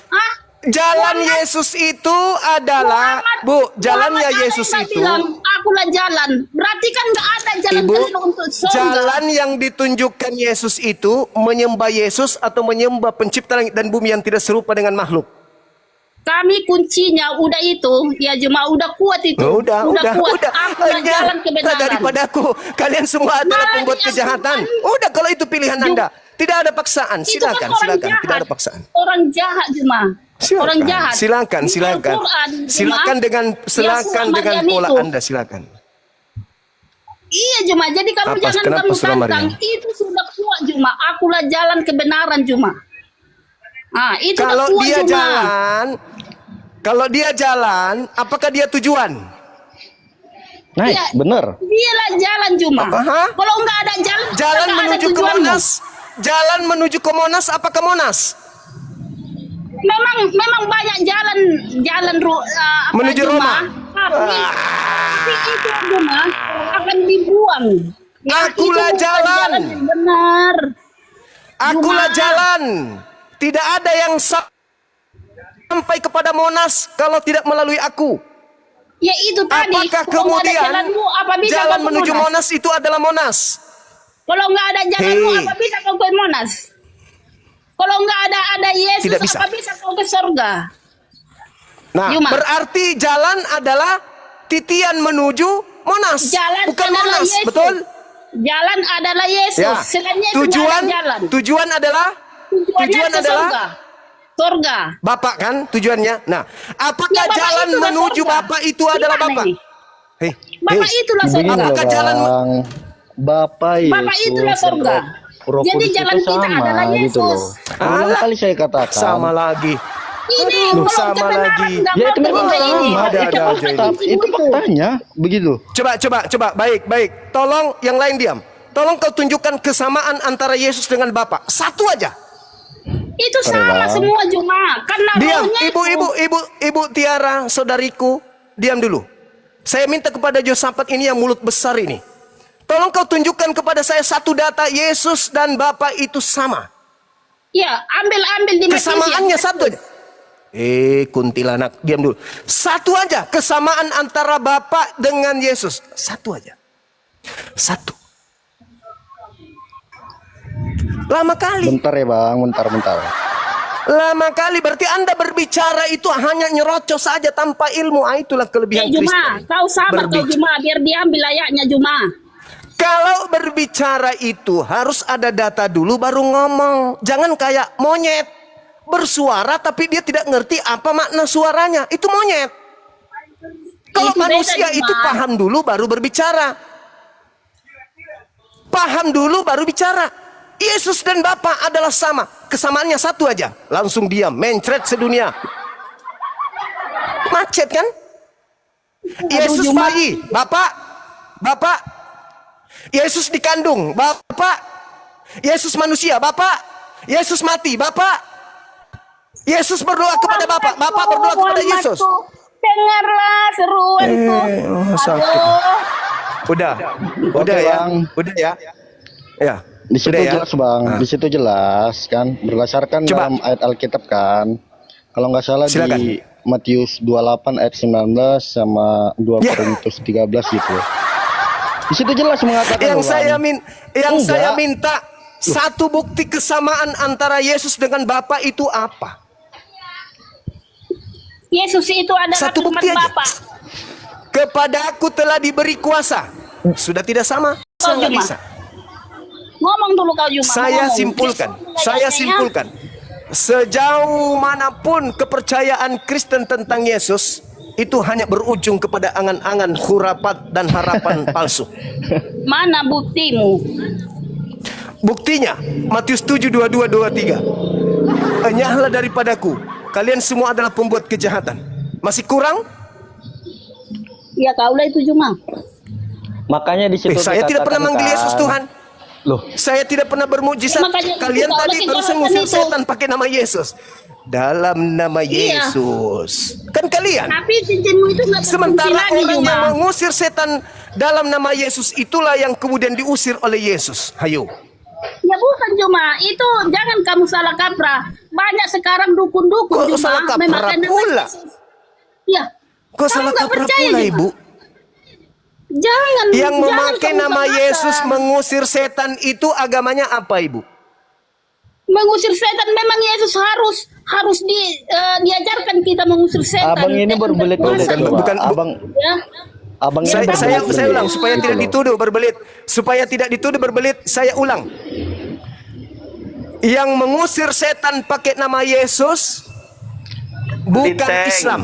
Hah? Jalan Yesus itu adalah, Bu, jalannya Muhammad Yesus Allah itu, bilang, akulah jalan. Berarti kan nggak ada jalan Ibu, keliru untuk surga. jalan yang ditunjukkan Yesus itu menyembah Yesus atau menyembah pencipta langit dan bumi yang tidak serupa dengan makhluk. Kami kuncinya udah itu, ya cuma udah kuat itu. Udah. kuat. Akulah jalan kebenaran. Daripadaku, kalian semua adalah Malah pembuat diakukan. kejahatan. Udah kalau itu pilihan Anda, tidak ada paksaan. Itu kan Silakan, orang silakan, jahat. tidak ada paksaan. Orang jahat cuma. Orang jahat. Silakan. Di Al-Quran, Silakan Juma, dengan Surah dengan Maryam pola itu. Anda, silakan. Iya Juma, jadi kamu Apa, jangan kenapa kamu Surah tantang. Maryam? Itu sudah kuat Juma. Akulah jalan kebenaran Juma. Ah, itu Kalau udah kuat dia Juma. kalau dia jalan, apakah dia tujuan? Nah, Iya. bener. Dialah jalan Juma. Apa, ha? Kalau nggak ada jalan, Jalan nggak ada menuju ke tujuanmu. Monas. Jalan menuju ke Monas, apa ke Monas? Memang banyak jalan Menuju Juma. Roma. Tapi itu Juma akan dibuang. Akulah itu bukan jalan. yang benar. Akulah Juma. jalan. Tidak ada yang sampai kepada Monas kalau tidak melalui aku. Ya itu tadi. Apakah kalau nggak ada kemudian jalanmu, apa bisa jalan kau ke menuju Monas itu adalah Monas? Kalau nggak ada jalanmu, Hei. apa bisa kau ke Monas? Kalau nggak ada Yesus, Tidak bisa. apa bisa kau ke surga? Nah, Juma. berarti jalan adalah titian menuju Monas, Jalan bukan adalah Monas, Yesus. betul? Jalan adalah Yesus. Ya. Selainnya itu nggak ada jalan. Tujuan adalah Tujuannya tujuan ke adalah surga. Surga. Bapak kan tujuannya. Nah, apakah Ya, Bapak jalan itulah menuju surga. Bapak itu adalah Gimana Bapak? ini? Hei, Bapak itulah Begini surga. loh, Apakah jalan- Bang. Bapak Yesus. Bapak itulah dan surga. Roh Jadi Kudus jalan itu kita sama, adalah gitu Yesus. loh. Berulang Alah. kali saya katakan. sama lagi. Ini Aduh, kalau sama kebenaran lagi. nggak Ya mau itu memang terima ini. sama. Ada Itu aja fakta. ini. Itu faktanya. Begitu. Coba, baik. Tolong yang lain diam. Tolong kau tunjukkan kesamaan antara Yesus dengan Bapak. Satu aja. Itu sama Bang. semua Juma. Karena Diam, rohnya itu. ibu Tiara, saudariku, diam dulu. Saya minta kepada Josafat ini yang mulut besar ini. Tolong kau tunjukkan kepada saya satu data Yesus dan Bapa itu sama. Ya, ambil di Matius. Kesamaannya satu aja. Kuntilanak, diam dulu. Satu aja kesamaan antara Bapa dengan Yesus. Satu aja. Satu. Lama kali. Bentar ya Bang, bentar. Lama kali berarti Anda berbicara itu hanya nyerocos saja tanpa ilmu. Itulah kelebihan Juma, Kristen. kau sabar kau Berbicara. Juma, biar diambil ayatnya Juma. Kalau berbicara itu harus ada data dulu baru ngomong. Jangan kayak monyet bersuara tapi dia tidak ngerti apa makna suaranya. Itu monyet. Kalau Itu beda, manusia Juma. itu paham dulu baru berbicara. Paham dulu baru bicara. Yesus dan Bapa adalah sama. Kesamaannya satu aja. Langsung diam, mencret sedunia. Macet kan? Yesus Juma. bayi, Bapak. Yesus dikandung, Bapak. Yesus manusia, Bapak. Yesus mati, Bapak. Yesus berdoa kepada Bapak, Bapak berdoa kepada Yesus. Dengarlah seruanku. sakit. Aduh. Udah Oke, ya, Bang. udah ya. Ya. Di situ udah ya. jelas Bang, di situ jelas kan berdasarkan Coba. dalam ayat Alkitab kan. Kalau nggak salah Silakan. di Matius 28 ayat 19 sama 2 Ya. Korintus 13 gitu. Di situ jelas mengatakan Yang loh, Bang. saya Enggak. minta satu bukti kesamaan antara Yesus dengan Bapa itu apa? Yesus itu adalah Satu firman bukti aja. Bapa. Kepada aku telah diberi kuasa. Sudah tidak sama? Kau Nggak Juma. bisa. Ngomong dulu kau Juma. Saya ngomong. simpulkan, Yesus saya ayatnya, simpulkan. Sejauh manapun kepercayaan Kristen tentang Yesus, itu hanya berujung kepada angan-angan, khurafat dan harapan palsu. Mana buktimu? Buktinya, Matius 7, 22, 23. Enyahlah daripadaku, kalian semua adalah pembuat kejahatan. Masih kurang? Ya kaulah itu Juma. Makanya di situ Saya tidak pernah dikatakan manggil kan, Yesus Tuhan. Loh, Saya tidak pernah bermujizat. Ya, makanya itu Kalian kalau tadi kita barusan lakukan ngusir itu. setan pakai nama Yesus. Dalam nama Iya. Yesus. Kan kalian. Tapi cincinmu itu nggak berfungsi Sementara lagi orang Juma. yang mengusir setan dalam nama Yesus itulah yang kemudian diusir oleh Yesus. Hayo. Ya bukan Juma, itu jangan kamu salah kaprah. Banyak sekarang dukun-dukun Kok Juma salah kaprah memakai nama pula? Yesus. Ya. Kok Kamu salah nggak kaprah percaya, pula, Juma? Ibu? Jangan. Yang jangan memakai kamu nama katakan. Yesus mengusir setan itu agamanya apa, Ibu? Mengusir setan memang Yesus harus diajarkan kita mengusir setan. abang ini Setan berbelit-belit berkuasa. coba. bukan- Abang Ya. abang ini Saya berbelit-belit. ulang supaya tidak dituduh berbelit. Supaya tidak dituduh berbelit, saya ulang. Yang mengusir setan pakai nama Yesus bukan Diteng. Islam.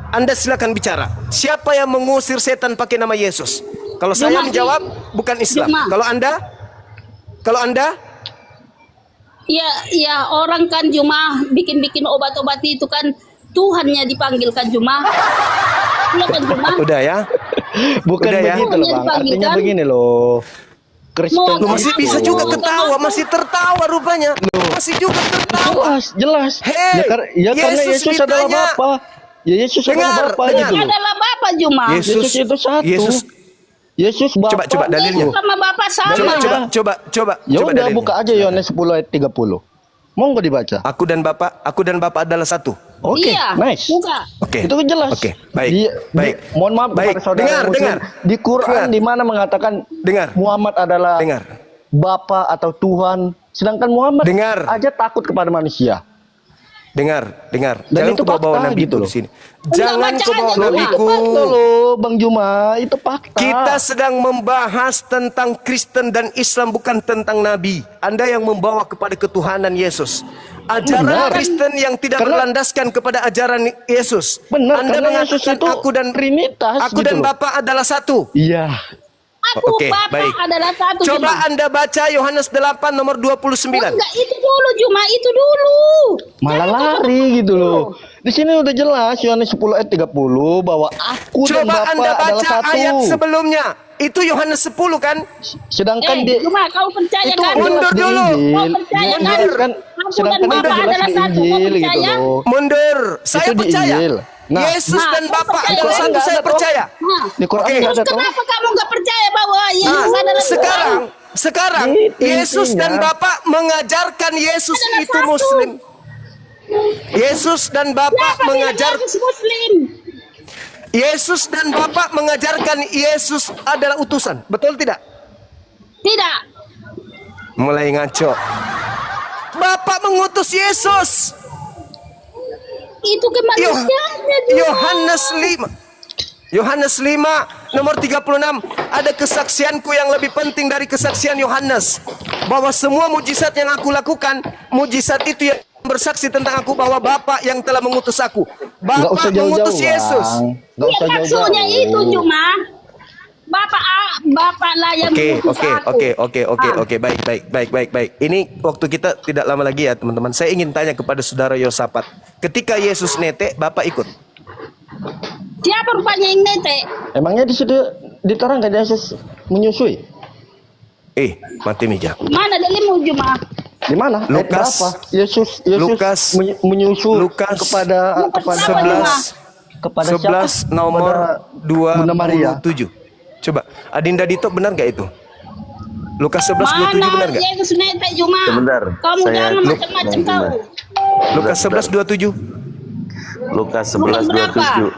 Anda silakan bicara. Siapa yang mengusir setan pakai nama Yesus? Kalau saya Juma. menjawab bukan Islam. Juma. Kalau Anda Ya orang kan Juma bikin obat-obat itu kan Tuhannya dipanggilkan Juma. Iya kan Juma? udah ya. Bukan Udah ya. begitu loh Bang. Artinya begini loh. Kristen Mau- Lu masih Aku- bisa juga aku- ketawa, masih tertawa rupanya. Masih juga tertawa. jelas. Hei, Ya karena Yesus Yesus adalah ditanya. Bapa. Ya Yesus adalah Dengar, Bapa dengar. gitu. Adalah Bapa Juma. Yesus itu satu. Yesus Bapa. Coba dalilnya. Yesus sama Bapa sama. Coba Ya udah dalilnya. buka aja Yohanes 10 ayat 30. Monggo dibaca. Aku dan Bapa adalah satu. Oke, Iya. nice. Buka. Oke. Itu jelas. Oke, baik. Baik. Mohon maaf Baik. kepada saudara Dengar, Muslim. dengar. Di Quran Dengar. di mana mengatakan Dengar. Muhammad adalah Dengar. Bapa atau Tuhan, sedangkan Muhammad Dengar. aja takut kepada manusia. Dengar. Dan Jangan itu kau bawa fakta nabi gitu itu loh. di sini. Enggak, Jangan baca kau bawa aja dulu. nabiku. Fakta loh, Bang Juma, itu fakta. Kita sedang membahas tentang Kristen dan Islam, bukan tentang nabi. Anda yang membawa kepada ketuhanan Yesus. Ajaran Benar. Kristen yang tidak Karena- berlandaskan kepada ajaran Yesus. Benar, Anda karena Yesus mengatakan itu aku dan Trinitas aku gitu dan loh. Bapa adalah satu. Iya. Aku Oke, Bapa baik. adalah satu Coba Juma. Anda baca Yohanes 8 nomor 29. Enggak, itu dulu Juma, itu dulu. Malah lari gitu loh. Di sini udah jelas Yohanes 10 ayat 30 bahwa aku dan Coba Bapa Anda adalah baca satu. ayat sebelumnya. Itu Yohanes 10 kan? Sedangkan di Juma, kau percaya itu kan? mundur jelas di dulu. Injil. Kau percaya kan? Sedangkan Aku sedangkan dan itu Bapa jelas adalah di satu. Kau Injil gitu percaya? loh. Mundur. Saya Itu di percaya. Injil. Nah. Yesus Nah, dan kau Bapa percaya adalah kan? satu, saya percaya. Nah, Di Quran Oke. nggak terus ada toh. kenapa kamu nggak percaya bahwa Yesus Nah, adalah Tuhan? sekarang Itu Yesus intinya. dan Bapa mengajarkan Yesus Adalah itu satu. Muslim. Yesus dan Bapa Siapa bilang mengajar Yesus Muslim? Yesus dan Bapa mengajarkan Yesus adalah utusan. Betul tidak? Tidak. Mulai ngaco. Bapak mengutus Yesus. Itu kemanusiaannya Juma. Yohanes 5 nomor 36. Ada kesaksianku yang lebih penting dari kesaksian Yohanes, bahwa semua mujizat yang aku lakukan, mujizat itu yang bersaksi tentang aku bahwa Bapa yang telah mengutus aku. Nggak usah Bapa jauh-jauh, mengutus Yesus. Bang. Nggak Iya, usah maksudnya jauh-jauh. itu cuma Bapak lah yang mengutus aku. Oke. Baik. Ini waktu kita tidak lama lagi ya, teman-teman. Saya ingin tanya kepada saudara Yosafat. Ketika Yesus netek, Bapak ikut? Siapa rupanya yang netek? Emangnya di situ diterangkan Yesus menyusui? Mati meja. Mana dalimu cuma? Di mana? Ayat Lukas. berapa? Yesus Lukas. menyusu Lukas kepada Lukas siapa? 11 Kepada siapa? 11 nomor Bunda Maria. 27. Coba, Adinda Dito benar nggak itu? Lukas 11:27 benar Mana nggak? Yesus netek cuma? Sebentar, Kamu saya- jangan macam-macam kau. Lukas 11:27. Lukas Lukas berapa? 11:27.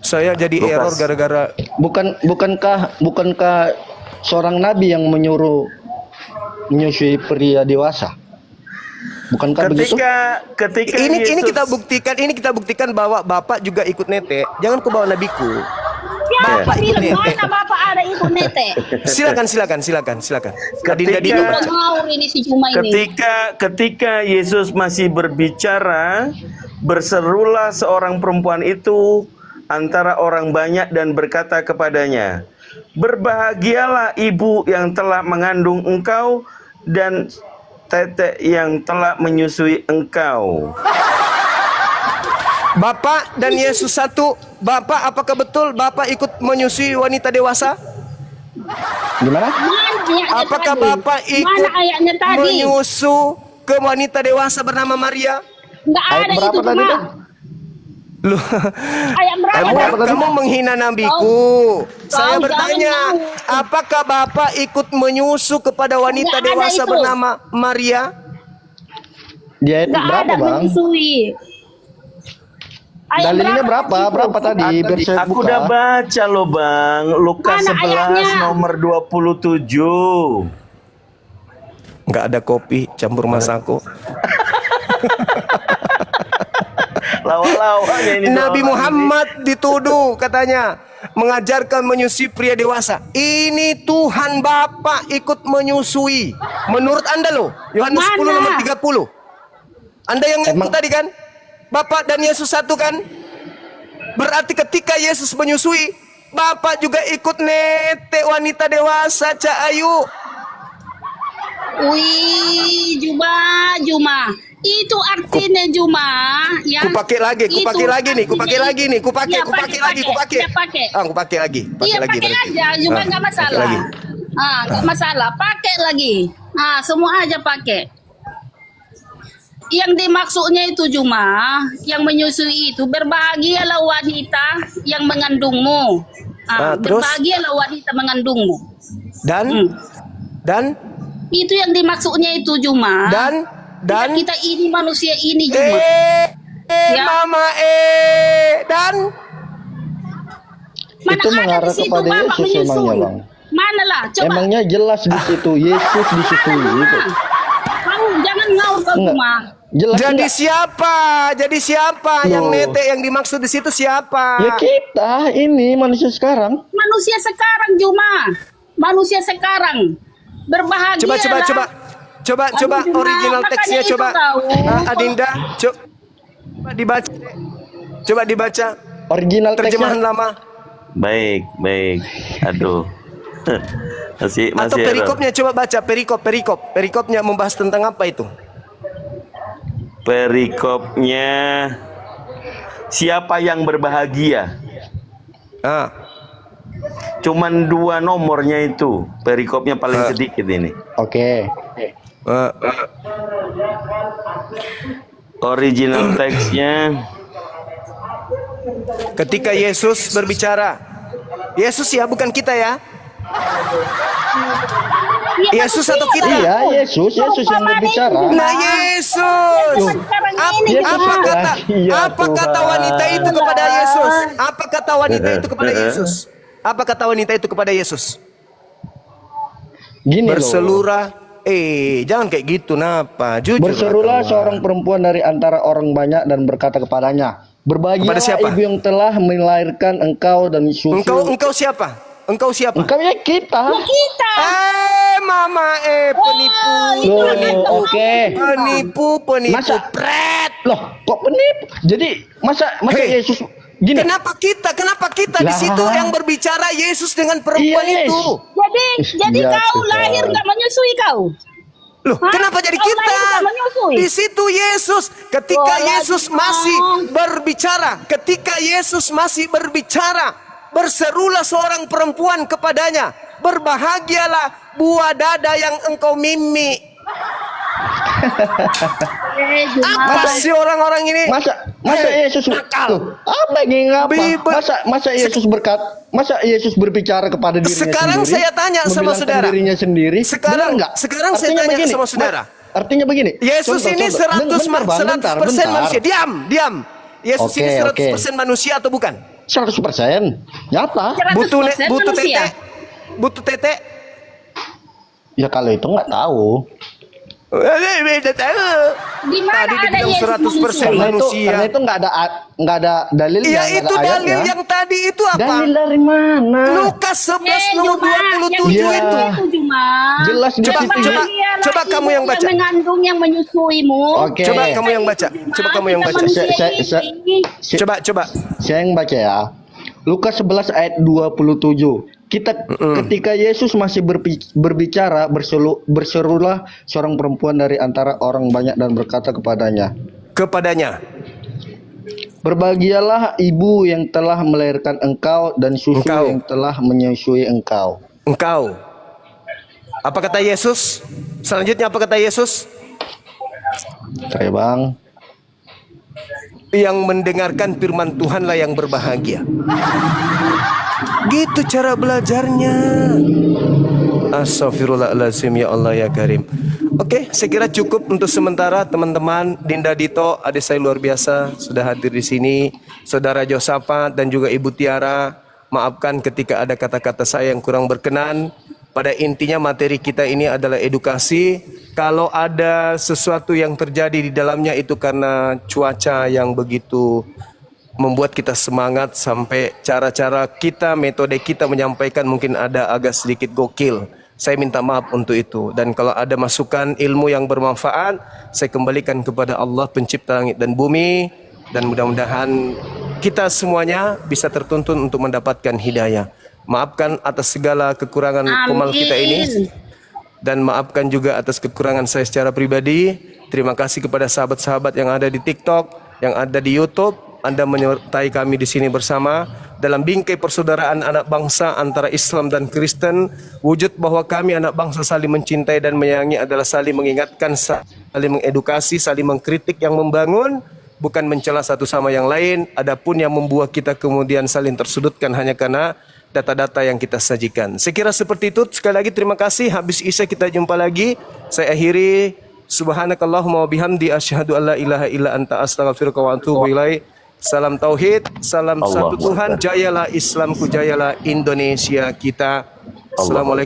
Saya jadi Lukas. error gara-gara Bukankah seorang nabi yang menyusui pria dewasa? Bukankah begitu? Ketika ini Yesus- kita buktikan bahwa Bapak juga ikut netek. Jangan kau bawa nabiku. Siapa Bapak ikut bilang netek. mana Bapak ada ikut netek? Silakan. Adinda Dito Udah baca. ngawur ini si cuma ini. Ketika Yesus masih berbicara, berserulah seorang perempuan itu antara orang banyak dan berkata kepadanya, "Berbahagialah ibu yang telah mengandung engkau dan tetek yang telah menyusui engkau." Bapak dan Yesus satu. Bapak, apakah betul Bapak ikut menyusui wanita dewasa? Gimana? Mana ayatnya Apakah tadi? Bapak ikut Mana ayatnya tadi? menyusu ke wanita dewasa bernama Maria? Enggak Ayat ada berapa itu tadi, cuma. Bang? Loh, Ayat berapa? berapa tadi? kamu menghina nabiku. Saya Kau bertanya, jangan apakah Bapak ikut menyusu kepada wanita Nggak ada dewasa itu. bernama Maria? Di ayat Enggak berapa, ada Bang? menyusui. Ayat Dalilnya berapa? itu? Berapa tadi? Biar saya Aku buka. udah baca loh Bang, Lukas Mana 11 ayatnya? nomor 27. Nggak ada kopi campur masako. Lawa-lawanya ini Nabi orang Muhammad dituduh katanya mengajarkan menyusui pria dewasa. Ini Tuhan Bapa ikut menyusui. Menurut Anda loh, Yohanes 10 nomor 30. Anda yang ngaku tadi kan? Bapak dan Yesus satu kan? Berarti ketika Yesus menyusui, Bapak juga ikut netek wanita dewasa, Cak Ayu. Wih, Juma. Itu artinya Juma, ya. Kupakai lagi nih. Iya, Kupakai lagi. pakai lagi. Iya, kupakai lagi. Iya, pakai berarti. aja, Juma nggak Pakai masalah. lagi. Nggak masalah, pakai lagi. Semua aja pakai. Yang dimaksudnya itu Juma, yang menyusui itu berbahagialah wanita yang mengandungmu. Terus? Berbahagialah wanita mengandungmu. Dan Itu yang dimaksudnya itu Juma. dan kita ini manusia ini Juma. Ya. Mama dan Mana Itu ada mengarah di situ kepada Bapak Yesus menyusui? emangnya, Bang. Mana lah? Coba. Emangnya jelas di situ Yesus disusui itu. Kamu jangan ngawur kau Enggak. Juma. Jelas jadi enggak? siapa yang Loh. netek yang dimaksud di situ siapa? Ya kita ini manusia sekarang. Manusia sekarang Juma. Manusia sekarang. Berbahagia. Coba Aduh, Juma, original makanya teksnya itu coba. tahu. Adinda, coba dibaca. Coba dibaca Original terjemahan teksnya. lama Baik. Aduh. masih atau error. perikopnya, coba baca perikopnya membahas tentang apa itu? Perikopnya siapa yang berbahagia? Cuman 2 nomornya itu. Perikopnya paling sedikit ini. Oke. Original teksnya Ketika Yesus berbicara, Yesus ya, bukan kita ya. Iya, Yesus manusia atau kita? tahu. Iya, Yesus yang berbicara. Nah, Yesus. Sekarang Apa, ini, apa Juma. kata Iya, apa kata Tuhan. wanita itu kepada Yesus? Apa kata wanita itu kepada Yesus? Apa kata wanita itu kepada Yesus? Gini loh. Berselurah. Jangan kayak gitu, napa? Jujur. Berserulah seorang perempuan dari antara orang banyak dan berkata kepadanya, Kepada berbahagialah siapa? ibu yang telah melahirkan engkau dan susu. Engkau siapa? Engkau siapa? Engkau ya kita. Kita. mama penipu. Loh, oke. Penipu. Masa Pret. loh, kok penipu? Jadi masa Hei, Yesus gini? Kenapa kita di Lah. situ yang berbicara Yesus dengan perempuan Iya, itu? Jadi Ya, kau Tuhan. lahir nggak menyusui kau? Loh, Hah? kenapa jadi Kau kita? lahir nggak menyusui? Di situ Yesus, ketika Wah, Yesus lagi, masih Bang. berbicara, berserulah seorang perempuan kepadanya, berbahagialah buah dada yang engkau mimi. Apa sih orang-orang ini? Masa Yesus nakal. Loh, apa yang ngapa? Bibel. Masa Yesus berbicara kepada dirinya Sekarang sendiri? saya tanya sama membilangkan saudara. dirinya sendiri. Sekarang- Benar nggak? sekarang saya Artinya tanya begini, sama saudara. Artinya begini. Yesus contoh, ini contoh. 100% manusia. Diam. Yesus Oke, ini oke. 100% manusia atau bukan? 100%. Nyata. 100% Butuh manusia. tete. Butuh tete. Ya kalau itu nggak tahu. Di mana Tadi ada dibilang Yesus 100% menyusui? manusia. Karena itu nggak ada dalilnya. Iya, nggak itu ada dalil ayatnya. yang tadi itu apa? Dalil dari mana? Lukas 11 nomor Juma, 27 Iya. itu. Juma. Jelas di Coba, situ. coba. Bahagialah kamu yang ibu baca. mengandung yang menyusuimu. Oke. Coba kamu yang baca. Coba kamu yang baca. Saya- Coba. Saya yang baca ya. Lukas 11 ayat 27. Ketika Yesus masih berbicara, berserulah seorang perempuan dari antara orang banyak dan berkata kepadanya, "Berbahagialah ibu yang telah melahirkan engkau dan susu Engkau. yang telah menyusui engkau." Engkau. Apa kata Yesus? Selanjutnya apa kata Yesus? Kayak Bang. Yang mendengarkan firman Tuhanlah yang berbahagia. Gitu cara belajarnya. Astagfirullahaladzim, ya Allah ya Karim. Oke, saya kira cukup untuk sementara teman-teman. Dinda Dito, adik saya luar biasa sudah hadir di sini. Saudara Josapa dan juga Ibu Tiara, maafkan ketika ada kata-kata saya yang kurang berkenan. Pada intinya materi kita ini adalah edukasi. Kalau ada sesuatu yang terjadi di dalamnya itu karena cuaca yang begitu membuat kita semangat sampai cara-cara kita, metode kita menyampaikan mungkin ada agak sedikit gokil. Saya minta maaf untuk itu. Dan kalau ada masukan ilmu yang bermanfaat, saya kembalikan kepada Allah pencipta langit dan bumi. Dan mudah-mudahan kita semuanya bisa tertuntun untuk mendapatkan hidayah. Maafkan atas segala kekurangan komal kita ini. Dan maafkan juga atas kekurangan saya secara pribadi. Terima kasih kepada sahabat-sahabat yang ada di TikTok, yang ada di YouTube. Anda menyertai kami di sini bersama dalam bingkai persaudaraan anak bangsa antara Islam dan Kristen. Wujud bahwa kami anak bangsa saling mencintai dan menyayangi adalah saling mengingatkan, saling mengedukasi, saling mengkritik yang membangun, bukan mencela satu sama yang lain. Adapun yang membuat kita kemudian saling tersudutkan hanya karena data-data yang kita sajikan. Saya kira seperti itu. Sekali lagi terima kasih. Habis Isya kita jumpa lagi. Saya akhiri. Subhanakallahumma wa bihamdi asyhadu an la ilaha illa anta astaghfiruka wa atubu ilaik. Salam tauhid, salam satu Tuhan. Jayalah Islamku, jayalah Indonesia kita. Assalamualaikum.